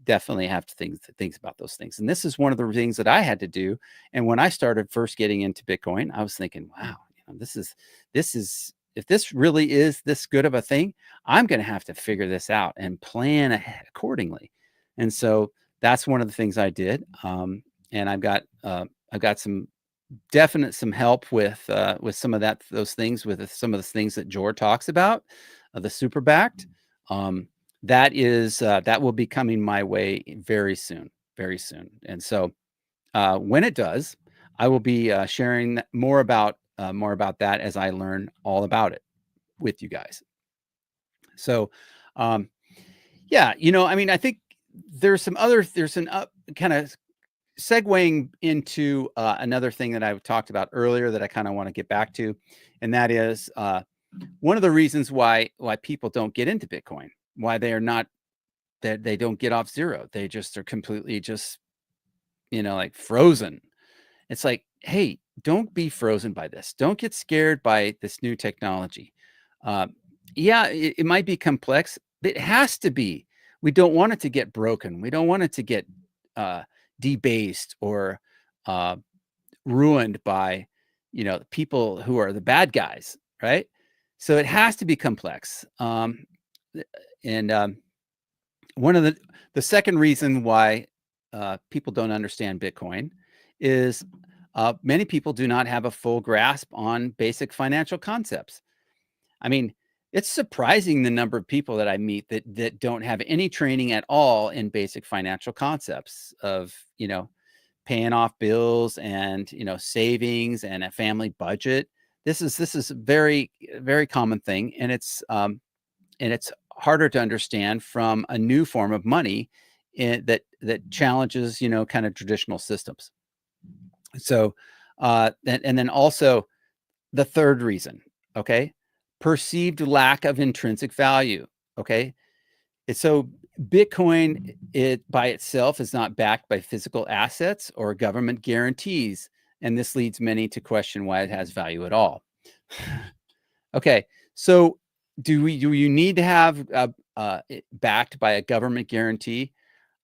Definitely have to think about those things. And this is one of the things that I had to do. And when I started first getting into Bitcoin, I was thinking, wow, this is if this really is this good of a thing, I'm going to have to figure this out and plan ahead accordingly. And so that's one of the things I did. And I've got some help with some of those things, with some of the things that Jor talks about, the super backed. That will be coming my way very soon. And so when it does, I will be sharing more about that as I learn all about it with you guys. So, yeah, I mean, I think there's some kind of segueing into another thing that I talked about earlier that I kind of want to get back to, and that is one of the reasons why people don't get into Bitcoin, why they are not that they don't get off zero. They just are completely just like frozen. It's like, hey, don't be frozen by this. Don't get scared by this new technology. Yeah, it might be complex, but it has to be. We don't want it to get broken. We don't want it to get debased or ruined by, people who are the bad guys, right? So it has to be complex. And one of the second reason why people don't understand Bitcoin is many people do not have a full grasp on basic financial concepts. I mean, it's surprising the number of people that I meet that don't have any training at all in basic financial concepts of, paying off bills and, savings and a family budget. This is a very, very common thing. And it's harder to understand from a new form of money that challenges, kind of traditional systems. So, and then also the third reason, okay, perceived lack of intrinsic value. Okay, so Bitcoin, it by itself is not backed by physical assets or government guarantees, and this leads many to question why it has value at all. Okay, so do you need to have it backed by a government guarantee?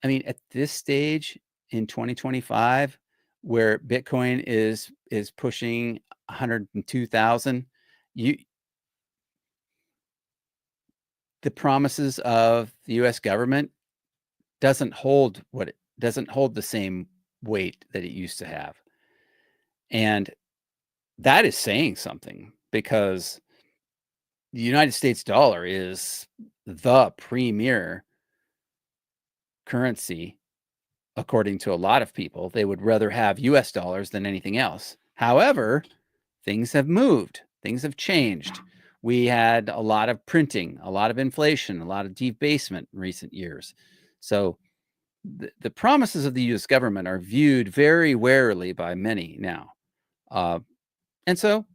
I mean, at this stage in 2025, where Bitcoin is pushing 102,000, the promises of the U.S. government doesn't hold the same weight that it used to have. And that is saying something, because the United States dollar is the premier currency. According to a lot of people, they would rather have US dollars than anything else. However, things have moved, things have changed. We had a lot of printing, a lot of inflation, a lot of debasement in recent years. So the promises of the US government are viewed very warily by many now. And so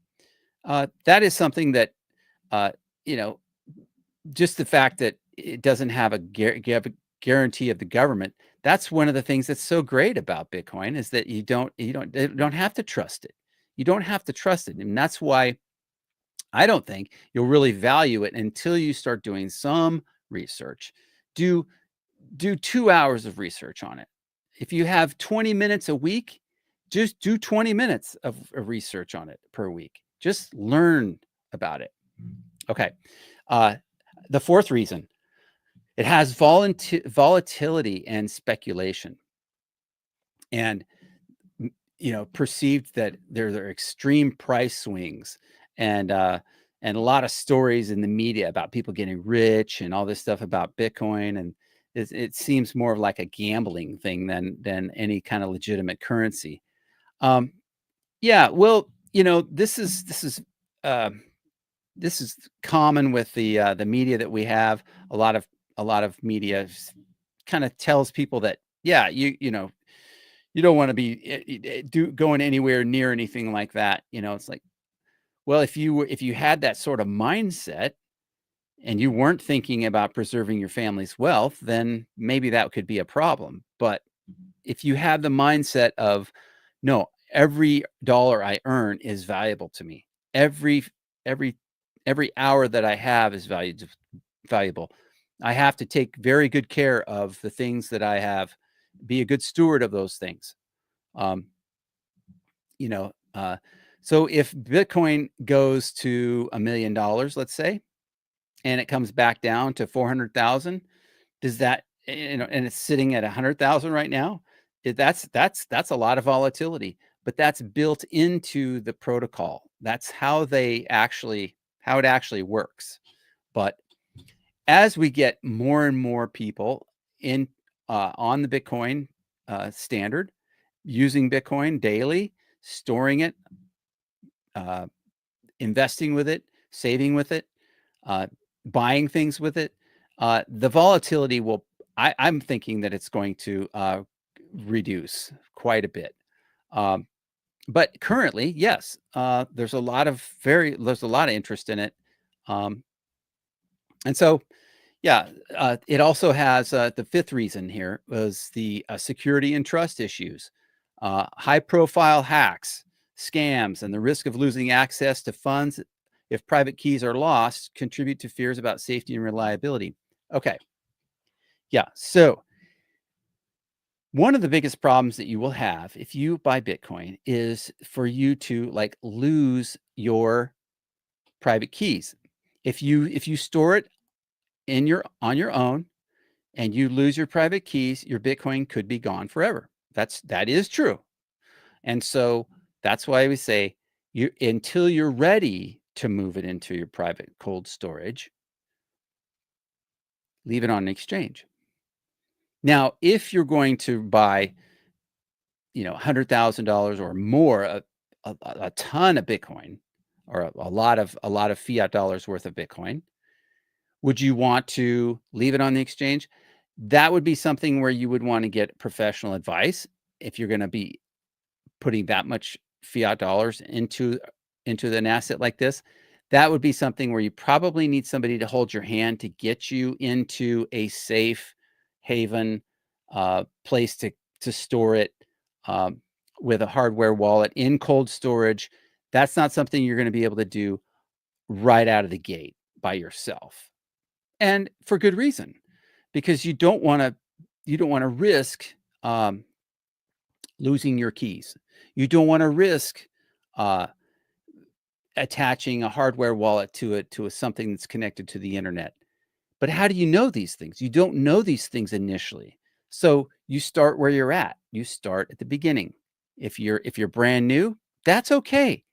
that is something that, uh, you know, just the fact that it doesn't have a guarantee of the government. That's one of the things that's so great about Bitcoin, is that you don't have to trust it. You don't have to trust it, and that's why I don't think you'll really value it until you start doing some research. Do 2 hours of research on it. If you have 20 minutes a week, just do 20 minutes of research on it per week. Just learn about it. Okay. The fourth reason, it has volatility and speculation. And perceived that there are extreme price swings, and a lot of stories in the media about people getting rich and all this stuff about Bitcoin, and it seems more of like a gambling thing than any kind of legitimate currency. Yeah, well, uh, this is common with the media that we have. A lot of media kind of tells people that, yeah, you don't want to be going anywhere near anything like that. It's like, well, if you had that sort of mindset and you weren't thinking about preserving your family's wealth, then maybe that could be a problem. But if you have the mindset of, no, every dollar I earn is valuable to me. Every every every hour that I have is valuable. I have to take very good care of the things that I have, be a good steward of those things. Um, you know, uh, so if Bitcoin goes to $1 million, let's say, and it comes back down to 400,000, does that, and it's sitting at 100,000 right now? That's a lot of volatility, but that's built into the protocol. That's how how it actually works. But as we get more and more people in on the Bitcoin standard, using Bitcoin daily, storing it, uh, investing with it, saving with it, uh, buying things with it, the volatility will. I'm thinking that it's going to reduce quite a bit. Um, but currently, yes, there's a lot of interest in it, um, and so yeah, it also has the fifth reason here was the security and trust issues, high profile hacks, scams, and the risk of losing access to funds if private keys are lost contribute to fears about safety and reliability. Okay. Yeah. So one of the biggest problems that you will have if you buy Bitcoin is for you to lose your private keys. If you store it on your own, and you lose your private keys, your Bitcoin could be gone forever. That is true. And so that's why we say, until you're ready to move it into your private cold storage, leave it on an exchange. Now, if you're going to buy, $100,000 or more, a ton of Bitcoin, or a lot of fiat dollars worth of Bitcoin, would you want to leave it on the exchange? That would be something where you would want to get professional advice. If you're going to be putting that much fiat dollars into an asset like this, that would be something where you probably need somebody to hold your hand to get you into a safe haven place to store it, um, with a hardware wallet in cold storage. That's not something you're going to be able to do right out of the gate by yourself, and for good reason, because you don't want to risk um, losing your keys. You don't want to risk uh, attaching a hardware wallet to something that's connected to the internet. But how do you know these things? You don't know these things initially. So you start where you're at. You start at the beginning. If you're brand new, that's okay.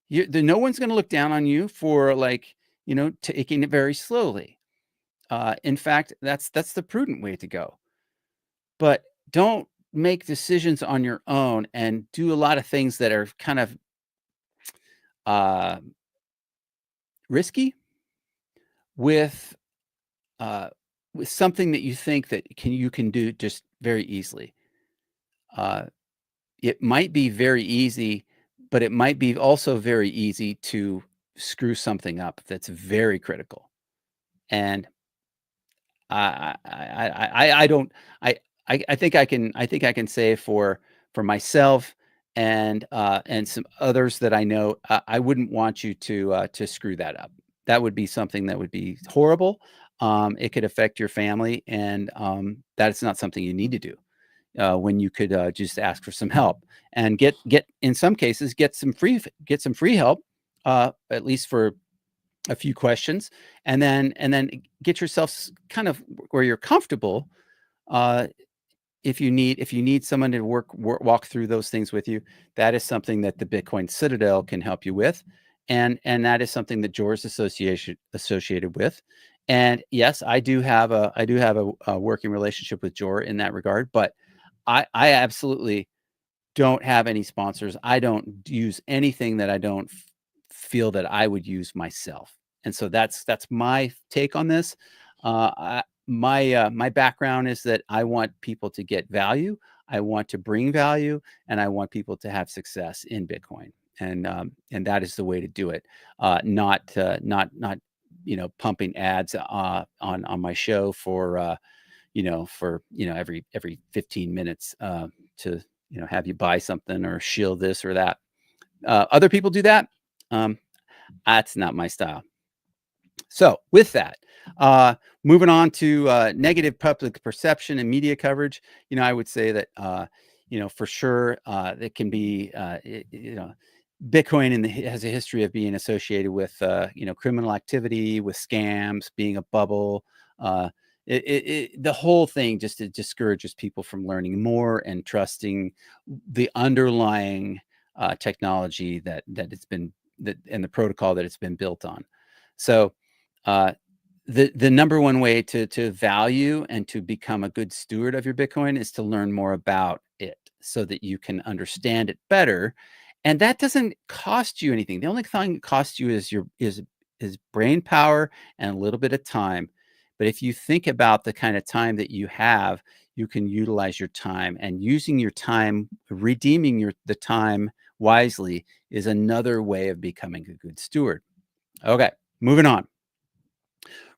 No one's going to look down on you for like, taking it very slowly. In fact, that's the prudent way to go. But don't make decisions on your own and do a lot of things that are kind of uh, risky with uh, with something that you think that you can do just very easily. Uh, it might be very easy, but it might be also very easy to screw something up that's very critical. And I don't I think I can say for myself and some others that I know, I wouldn't want you to screw that up. That would be something that would be horrible. It could affect your family, and that's not something you need to do when you could just ask for some help and get in some cases get some free help, at least for a few questions, and then get yourself kind of where you're comfortable. Uh, if you need someone to walk through those things with you, that is something that the Bitcoin Citadel can help you with, and that is something that Jor is associated with. And yes, I do have a working relationship with Jor in that regard, but I absolutely don't have any sponsors. I don't use anything that I don't feel that I would use myself. And so that's my take on this. My background is that I want people to get value. I want to bring value, and I want people to have success in Bitcoin. And that is the way to do it. Not pumping ads on my show for every 15 minutes to have you buy something or shield this or that. Other people do that. Um, that's not my style. So with that, moving on to negative public perception and media coverage, I would say that for sure it can be Bitcoin has a history of being associated with criminal activity, with scams, being a bubble. Uh, the whole thing just it discourages people from learning more and trusting the underlying technology that it's been that and the protocol that it's been built on. So uh, the number one way to value and to become a good steward of your Bitcoin is to learn more about it so that you can understand it better. And that doesn't cost you anything. The only thing it costs you is brain power and a little bit of time. But if you think about the kind of time that you have, you can utilize your time, and using your time, redeeming the time wisely is another way of becoming a good steward. Okay, moving on.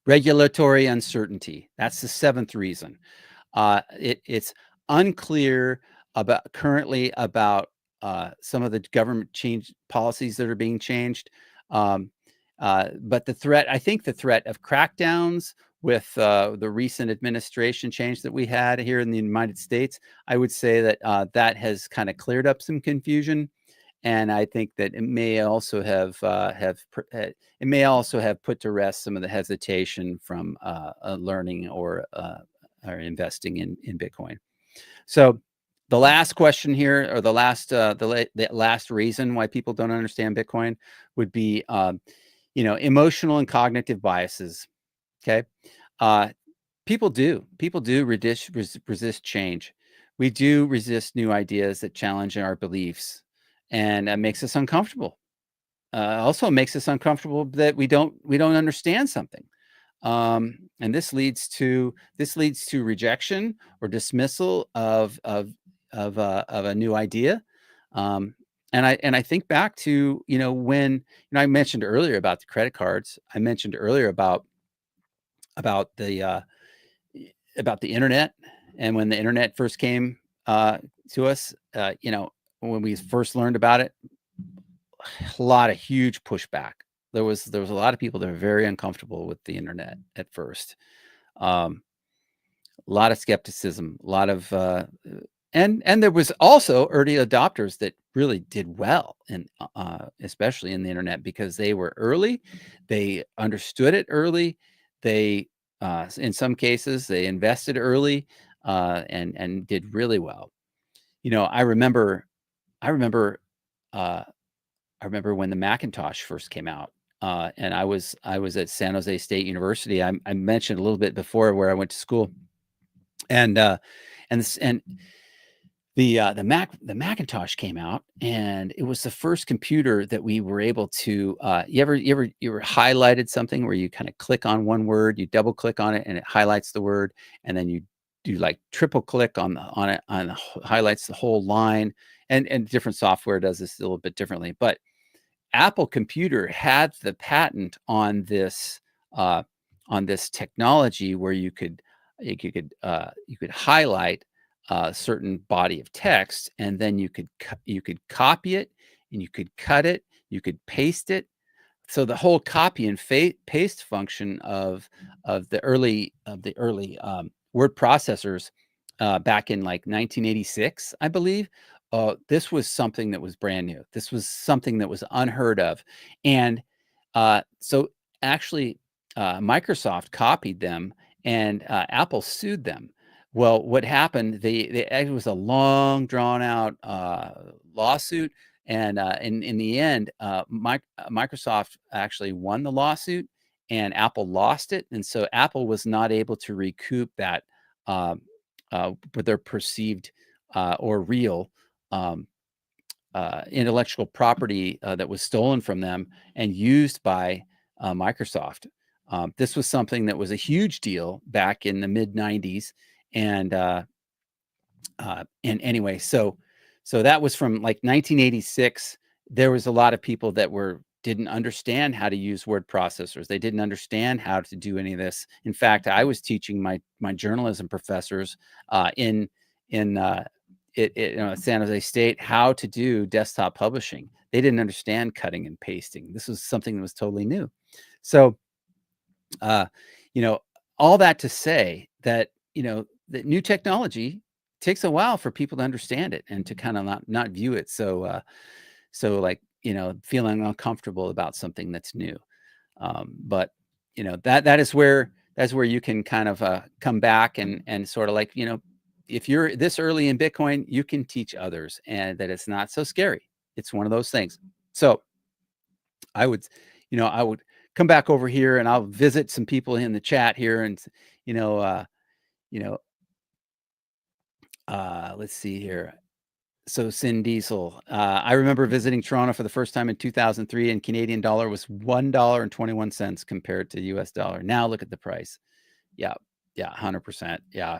Regulatory uncertainty. That's the seventh reason. It's unclear currently about some of the government change policies that are being changed. Um, but I think the threat of crackdowns with the recent administration change that we had here in the United States, I would say that that has kind of cleared up some confusion. And I think that it may also have put to rest some of the hesitation from learning or investing in Bitcoin. So the last question here, or the last reason why people don't understand Bitcoin would be emotional and cognitive biases. Okay, uh, people do resist change. We do resist new ideas that challenge our beliefs, and that makes us uncomfortable. Also makes us uncomfortable that we don't understand something, and this leads to rejection or dismissal of a new idea. And I think back to when I mentioned earlier about the credit cards. I mentioned earlier about the about the internet, and when the internet first came to us, when we first learned about it, a lot of huge pushback. There was a lot of people that were very uncomfortable with the internet at first. Um, a lot of skepticism, a lot of and there was also early adopters that really did well, and especially in the internet, because they were early, they understood it early, they in some cases they invested early, and did really well. You know, I remember I remember uh, I remember when the Macintosh first came out, and I was at San Jose State University. I mentioned a little bit before where I went to school, and and the Macintosh came out, and it was the first computer that we were able to. You ever highlighted something where you kind of click on one word, you double click on it, and it highlights the word, and then you do like triple click on it on highlights the whole line, and different software does this a little bit differently, but Apple Computer had the patent uh, on this technology where you could highlight a certain body of text, and then you could copy it, and you could cut it, you could paste it. So the whole copy and paste function of the early word processors back in like 1986, I believe. This was something that was brand new. This was something that was unheard of, and so actually, Microsoft copied them, and Apple sued them. Well, what happened? It was a long, drawn out lawsuit, and in the end, Microsoft actually won the lawsuit, and Apple lost it, and so Apple was not able to recoup that uh, with their perceived or real um, intellectual property that was stolen from them and used by Microsoft. This was something that was a huge deal back in the mid '90s, and and anyway, so that was from like 1986. There was a lot of people that didn't understand how to use word processors. They didn't understand how to do any of this. In fact, I was teaching my journalism professors in San Jose State how to do desktop publishing. They didn't understand cutting and pasting. This was something that was totally new. So, uh, you know, all that to say that, that new technology takes a while for people to understand it and to kind of not view it so like, feeling uncomfortable about something that's new. But that's where you can kind of come back and sort of like, if you're this early in Bitcoin, you can teach others, and that it's not so scary. It's one of those things. So I would, I would come back over here, and I'll visit some people in the chat here, and you know, uh, you know, let's see here. So Sin Diesel, I remember visiting Toronto for the first time in 2003, and Canadian dollar was $1.21 compared to US dollar. Now look at the price. Yeah, yeah, 100%. Yeah.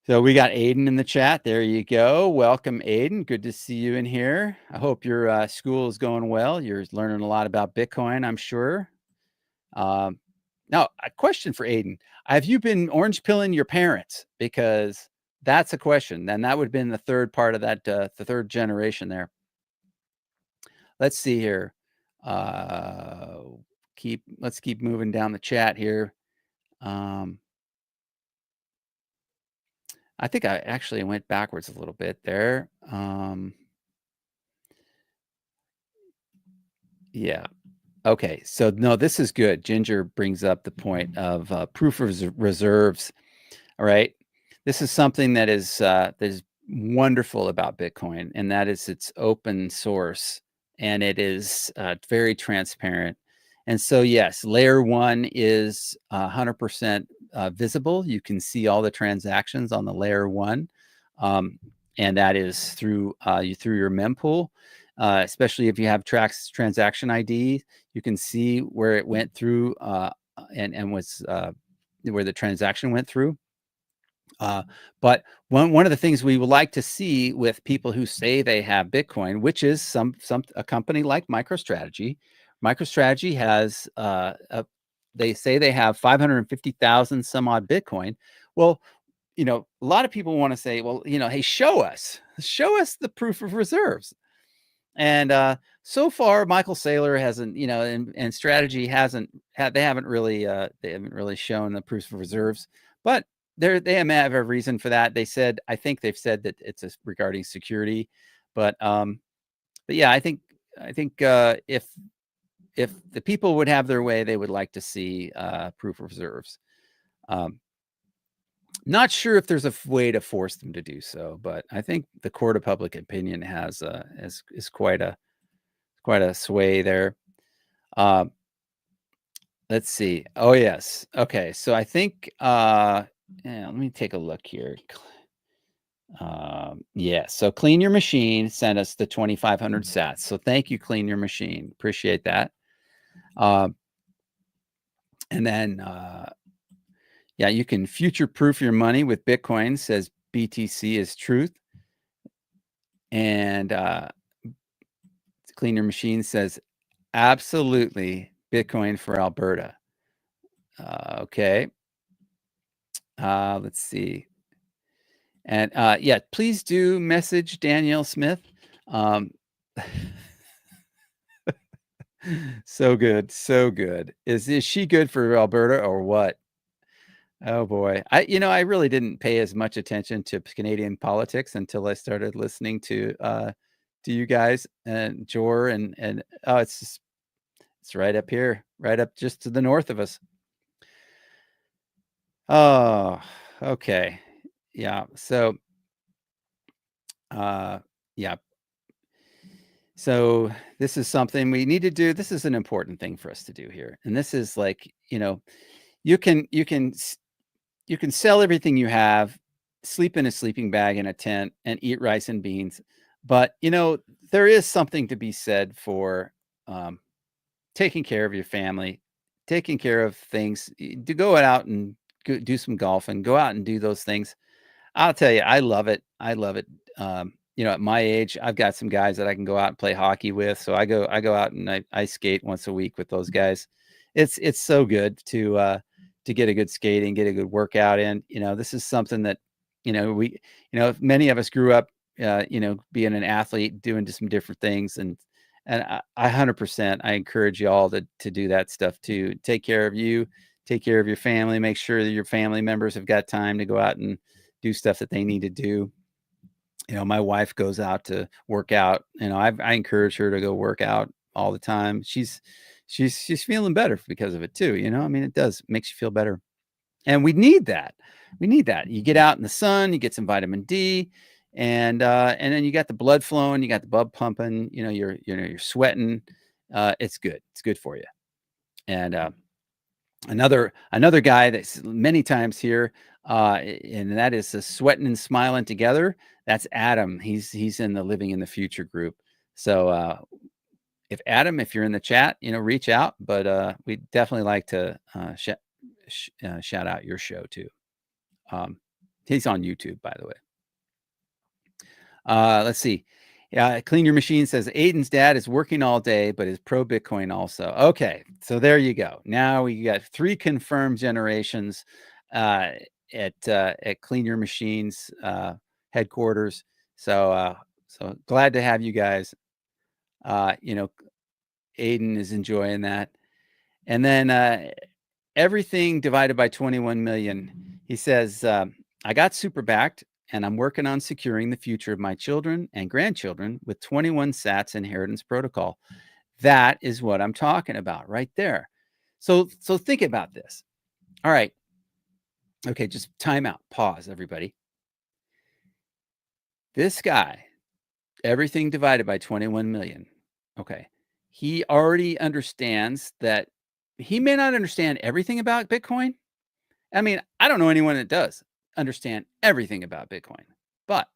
So we got Aiden in the chat. There you go. Welcome, Aiden. Good to see you in here. I hope your school is going well. You're learning a lot about Bitcoin, I'm sure. Now, a question for Aiden. Have you been orange pilling your parents? Because that's a question. Then that would have been the third part of that, the third generation there. Let's see here. Let's keep moving down the chat here. I think I actually went backwards a little bit there. Yeah. Okay. So no, this is good. Ginger brings up the point of proof of reserves. All right. This is something that is wonderful about Bitcoin, and that is it's open source, and it is very transparent. And so, yes, layer one is 100% visible. You can see all the transactions on the layer one, and that is through through your mempool. Especially if you have transaction ID, you can see where it went through and was where the transaction went through. But one of the things we would like to see with people who say they have Bitcoin, which is a company like MicroStrategy. MicroStrategy has they say they have 550,000 some odd Bitcoin. Well, a lot of people want to say, well, hey, show us the proof of reserves. And so far, Michael Saylor hasn't, and Strategy they haven't really shown the proofs of reserves, but they have a reason for that. I think they've said that it's regarding security, but yeah, I think if the people would have their way, they would like to see proof of reserves. Not sure if there's a way to force them to do so, but I think the court of public opinion is quite a sway there. Uh, let's see. Oh yes. Okay. So I think let me take a look here. Yeah. So Clean Your Machine sent us the 2,500 sats. So thank you, Clean Your Machine. Appreciate that. And then yeah, you can future proof your money with Bitcoin, says BTC is truth. And Clean Your Machine says absolutely Bitcoin for Alberta. Okay. Let's see. And yeah, please do message Danielle Smith. So good, so good. Is she good for Alberta or what? Oh boy, I really didn't pay as much attention to Canadian politics until I started listening to you guys and Jor and oh, it's right up here, right up just to the north of us. Oh, okay, yeah. So, yeah. So this is something we need to do. This is an important thing for us to do here, and this is like you can sell everything you have, sleep in a sleeping bag in a tent, and eat rice and beans. But there is something to be said for taking care of your family, taking care of things. To go out and do some golf and go out and do those things. I'll tell you, I love it. I love it. At my age, I've got some guys that I can go out and play hockey with. So I go out and I skate once a week with those guys. It's so good to get a good skating, get a good workout in. This is something that, many of us grew up, being an athlete, doing some different things. And I 100%, I encourage you all to do that stuff too. Take care of you, take care of your family, make sure that your family members have got time to go out and do stuff that they need to do. My wife goes out to work out. I encourage her to go work out all the time. She's feeling better because of it too. I mean, it makes you feel better. And we need that. We need that. You get out in the sun, you get some vitamin D, and then you got the blood flowing, you got the blood pumping, you're sweating. It's good. It's good for you. And another guy that's many times here, and that is sweating and smiling together. That's Adam. He's in the Living in the Future group. So if Adam, if you're in the chat, reach out. But we'd definitely like to shout out your show too. He's on YouTube, by the way. Let's see. Clean Your Machine says Aiden's dad is working all day, but is pro Bitcoin also. Okay, so there you go. Now we got 3 confirmed generations at Clean Your Machine's headquarters. So glad to have you guys. Aiden is enjoying that, and then everything divided by 21 million. He says, I got super backed. And I'm working on securing the future of my children and grandchildren with 21 sats inheritance protocol. That is what I'm talking about right there. So think about this. All right. Okay, just time out. Pause, everybody. This guy, everything divided by 21 million. Okay. He already understands that he may not understand everything about Bitcoin. I mean, I don't know anyone that does understand everything about Bitcoin. But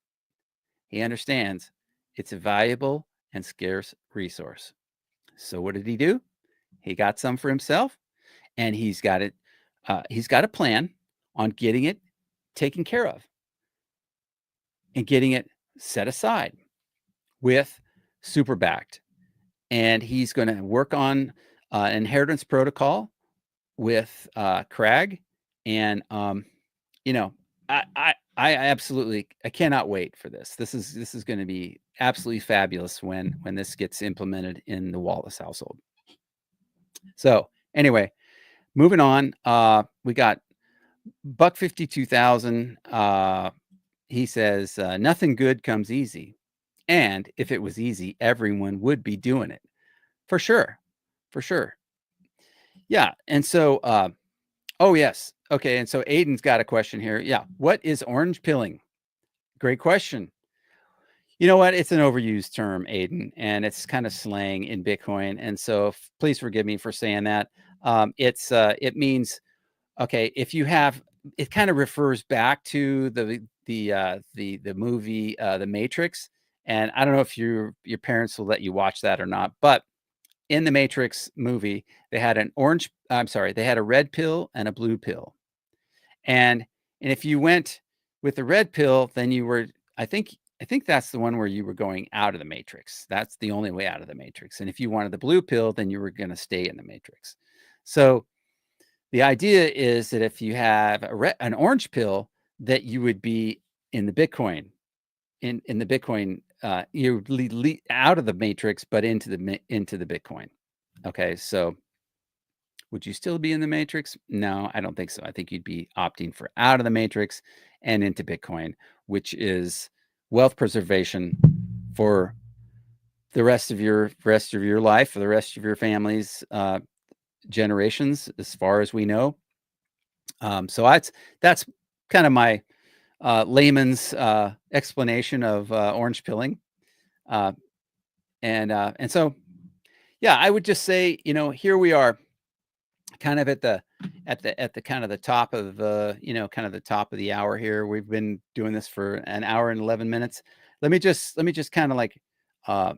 he understands it's a valuable and scarce resource. So what did he do? He got some for himself, and he's got it. He's got a plan on getting it taken care of and getting it set aside with super backed. And he's going to work on inheritance protocol with Crag, and I absolutely, I cannot wait for this. This is going to be absolutely fabulous when this gets implemented in the Wallace household. So anyway, moving on. We got Buck 52,000. He says nothing good comes easy, and if it was easy, everyone would be doing it for sure, for sure. Yeah, and so Oh, yes. Okay. And so Aiden's got a question here. Yeah. What is orange pilling? Great question. You know what? It's an overused term, Aiden, and it's kind of slang in Bitcoin. And so please forgive me for saying that. It means, okay, if you have, it kind of refers back to the movie The Matrix. And I don't know if your parents will let you watch that or not, but in the Matrix movie, they had they had a red pill and a blue pill. And if you went with the red pill, then you were, I think that's the one where you were going out of the matrix. That's the only way out of the matrix. And if you wanted the blue pill, then you were going to stay in the matrix. So the idea is that if you have an orange pill, that you would be in the Bitcoin, in the Bitcoin, you lead out of the matrix, but into the Bitcoin. Okay, so would you still be in the matrix? No, I don't think so. I think you'd be opting for out of the matrix and into Bitcoin, which is wealth preservation for the rest of your life, for the rest of your family's generations, as far as we know. So that's kind of my layman's explanation of orange pilling, and so yeah, I would just say, here we are, kind of at the kind of the top of kind of the top of the hour here. We've been doing this for an hour and 11 minutes. Let me just kind of like uh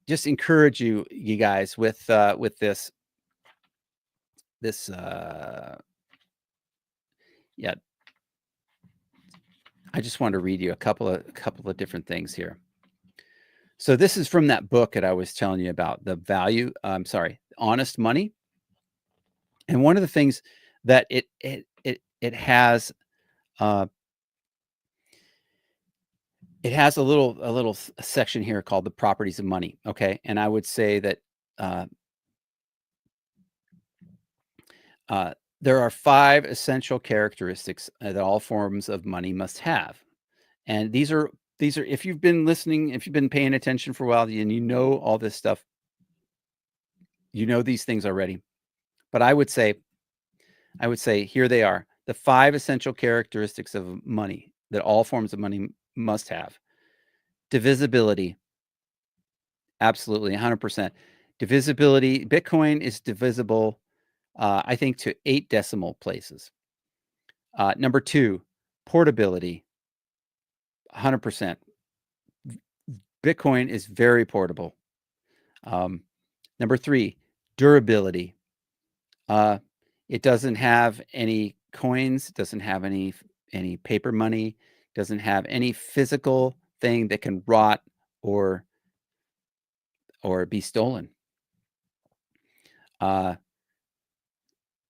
just encourage you guys with this yeah, I just want to read you a couple of different things here. So this is from that book that I was telling you about, the value, honest money. And one of the things that it has, uh it has a little section here called the properties of money. Okay. And I would say that uh, uh, there are 5 essential characteristics that all forms of money must have. And these are, if you've been listening, if you've been paying attention for a while, and you know all this stuff, you know these things already. But I would say here they are, the 5 essential characteristics of money that all forms of money must have. Divisibility. Absolutely, 100%. Divisibility. Bitcoin is divisible, I think, to 8 decimal places. Number 2, portability. 100%. Bitcoin is very portable. Number 3, durability. It doesn't have any coins, doesn't have any paper money, doesn't have any physical thing that can rot or be stolen.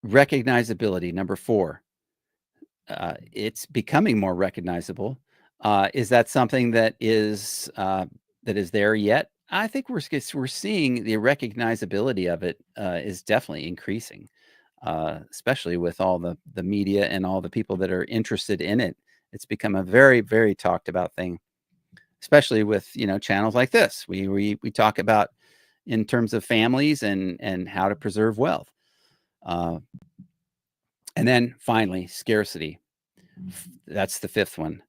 Recognizability, number 4. It's becoming more recognizable. Is that something that is there yet? I think we're seeing the recognizability of it is definitely increasing, especially with all the media and all the people that are interested in it. It's become a very, very talked about thing, especially with channels like this. We talk about in terms of families and how to preserve wealth. And then finally, scarcity. That's the 5th one.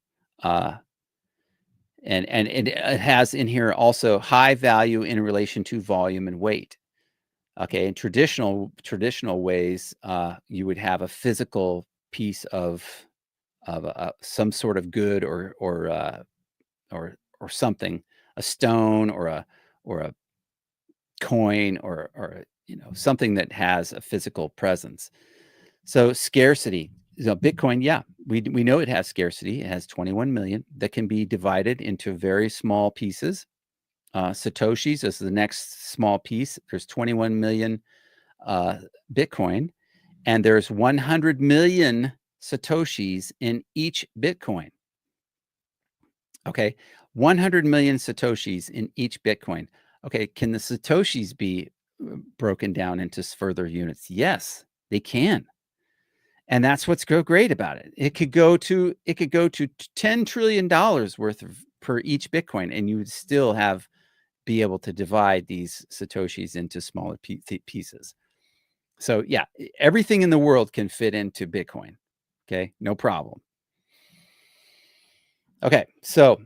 And it has in here also high value in relation to volume and weight. Okay, in traditional ways, you would have a physical piece of some sort of good or something, a stone or a coin or something that has a physical presence. So scarcity. Bitcoin, yeah, we know it has scarcity. It has 21 million that can be divided into very small pieces. Satoshis is the next small piece. There's 21 million Bitcoin, and there's 100 million Satoshis in each Bitcoin. Okay, 100 million Satoshis in each Bitcoin. Okay, can the Satoshis be broken down into further units? Yes, they can. And that's what's so great about it. It could go to $10 trillion worth per each Bitcoin, and you would still be able to divide these Satoshis into smaller pieces. So yeah, everything in the world can fit into Bitcoin. Okay, no problem. Okay, so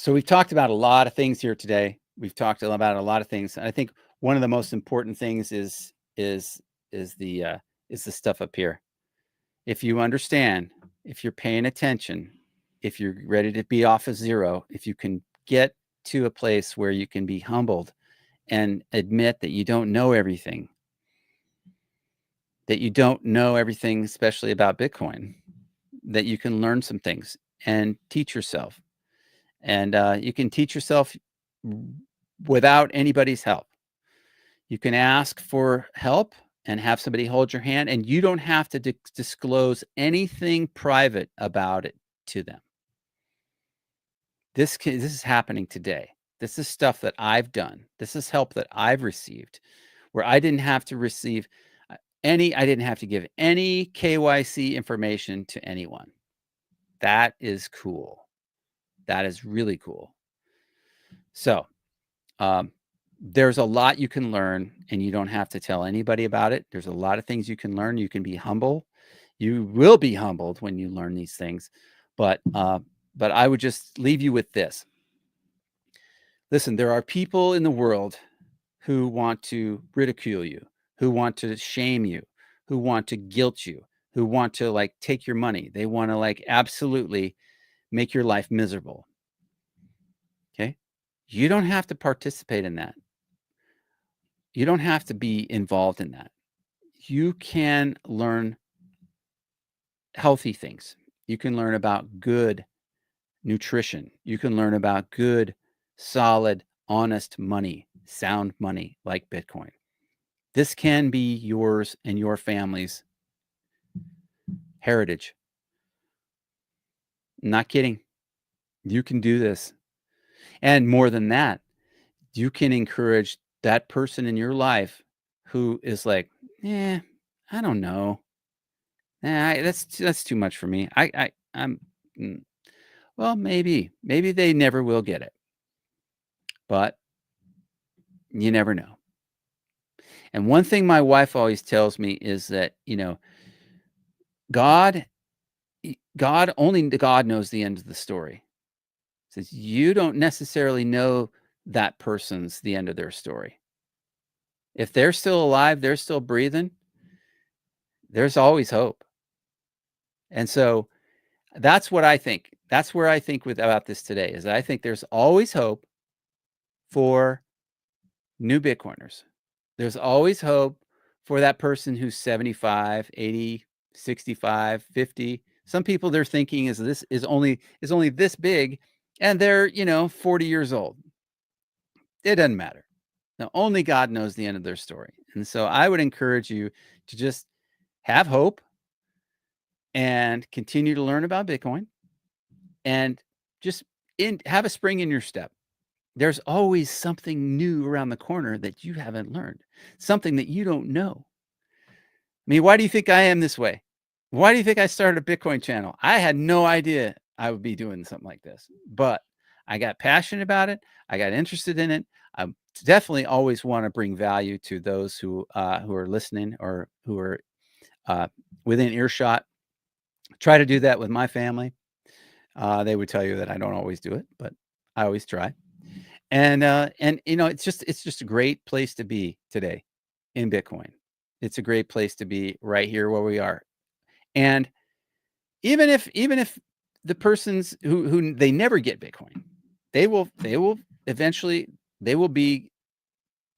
we've talked about a lot of things here today. We've talked about a lot of things. I think one of the most important things is the stuff up here. If you understand, if you're paying attention, if you're ready to be off of zero, if you can get to a place where you can be humbled and admit that you don't know everything, especially about Bitcoin, that you can learn some things and teach yourself. And you can teach yourself without anybody's help. You can ask for help and have somebody hold your hand, and you don't have to disclose anything private about it to them. This is happening today. This is stuff that I've done. This is help that I've received, where I didn't have to receive I didn't have to give any KYC information to anyone. That is cool. That is really cool. So, there's a lot you can learn, and you don't have to tell anybody about it. There's a lot of things you can learn. You can be humble. You will be humbled when you learn these things. But I would just leave you with this. Listen, there are people in the world who want to ridicule you, who want to shame you, who want to guilt you, who want to like take your money. They want to like absolutely make your life miserable. Okay? You don't have to participate in that. You don't have to be involved in that. You can learn healthy things. You can learn about good nutrition. You can learn about good, solid, honest money, sound money like Bitcoin. This can be yours and your family's heritage. I'm not kidding. You can do this. And more than that, you can encourage that person in your life who is like, I don't know. That's too much for me. Well, maybe they never will get it, but you never know. And one thing my wife always tells me is that, God knows the end of the story. Says you don't necessarily know that person's the end of their story. If they're still alive, they're still breathing, there's always hope. And so that's what I think. That's where I think about this today is I think there's always hope for new Bitcoiners. There's always hope for that person who's 75, 80, 65, 50. Some people they're thinking is only this big and they're, 40 years old. It doesn't matter. Now, only God knows the end of their story. And so I would encourage you to just have hope and continue to learn about Bitcoin and just have a spring in your step. There's always something new around the corner that you haven't learned, something that you don't know. I mean, why do you think I am this way? Why do you think I started a Bitcoin channel? I had no idea I would be doing something like this, but I got passionate about it. I got interested in it. I definitely always want to bring value to those who are listening or who are within earshot. Try to do that with my family. They would tell you that I don't always do it, but I always try. And it's just a great place to be today in Bitcoin. It's a great place to be right here where we are. And even if the persons who they never get Bitcoin, they will eventually they will be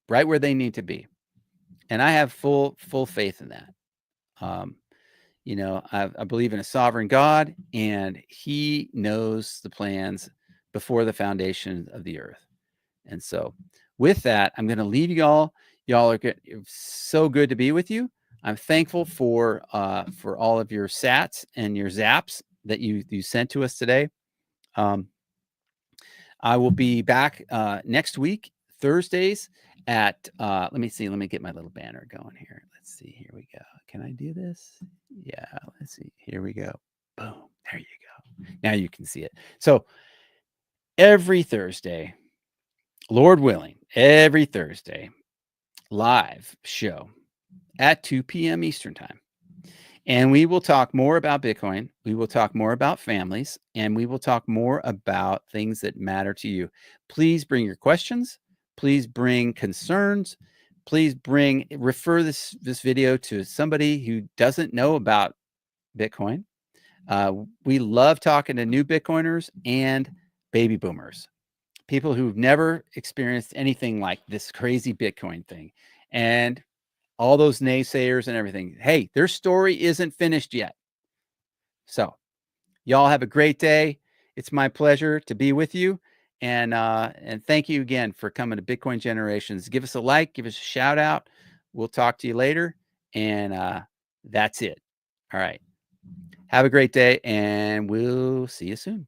right where they need to be. And I have full faith in that. I believe in a sovereign God, and he knows the plans before the foundation of the earth. And so with that, I'm going to leave you all. Y'all are good. It's so good to be with you. I'm thankful for all of your sats and your zaps that you sent to us today. I will be back next week, Thursdays at, let me get my little banner going here. Let's see. Here we go. Can I do this? Yeah, let's see. Here we go. Boom. There you go. Now you can see it. So every Thursday, Lord willing, every Thursday, live show at 2 p.m. Eastern time. And we will talk more about Bitcoin. We will talk more about families, and we will talk more about things that matter to you. Please bring your questions. Please bring concerns. Please refer this video to somebody who doesn't know about Bitcoin. We love talking to new Bitcoiners and baby boomers, people who've never experienced anything like this crazy Bitcoin thing. And all those naysayers and everything. Hey, their story isn't finished yet. So y'all have a great day. It's my pleasure to be with you. And thank you again for coming to Bitcoin Generations. Give us a like, give us a shout out. We'll talk to you later. And that's it. All right. Have a great day, and we'll see you soon.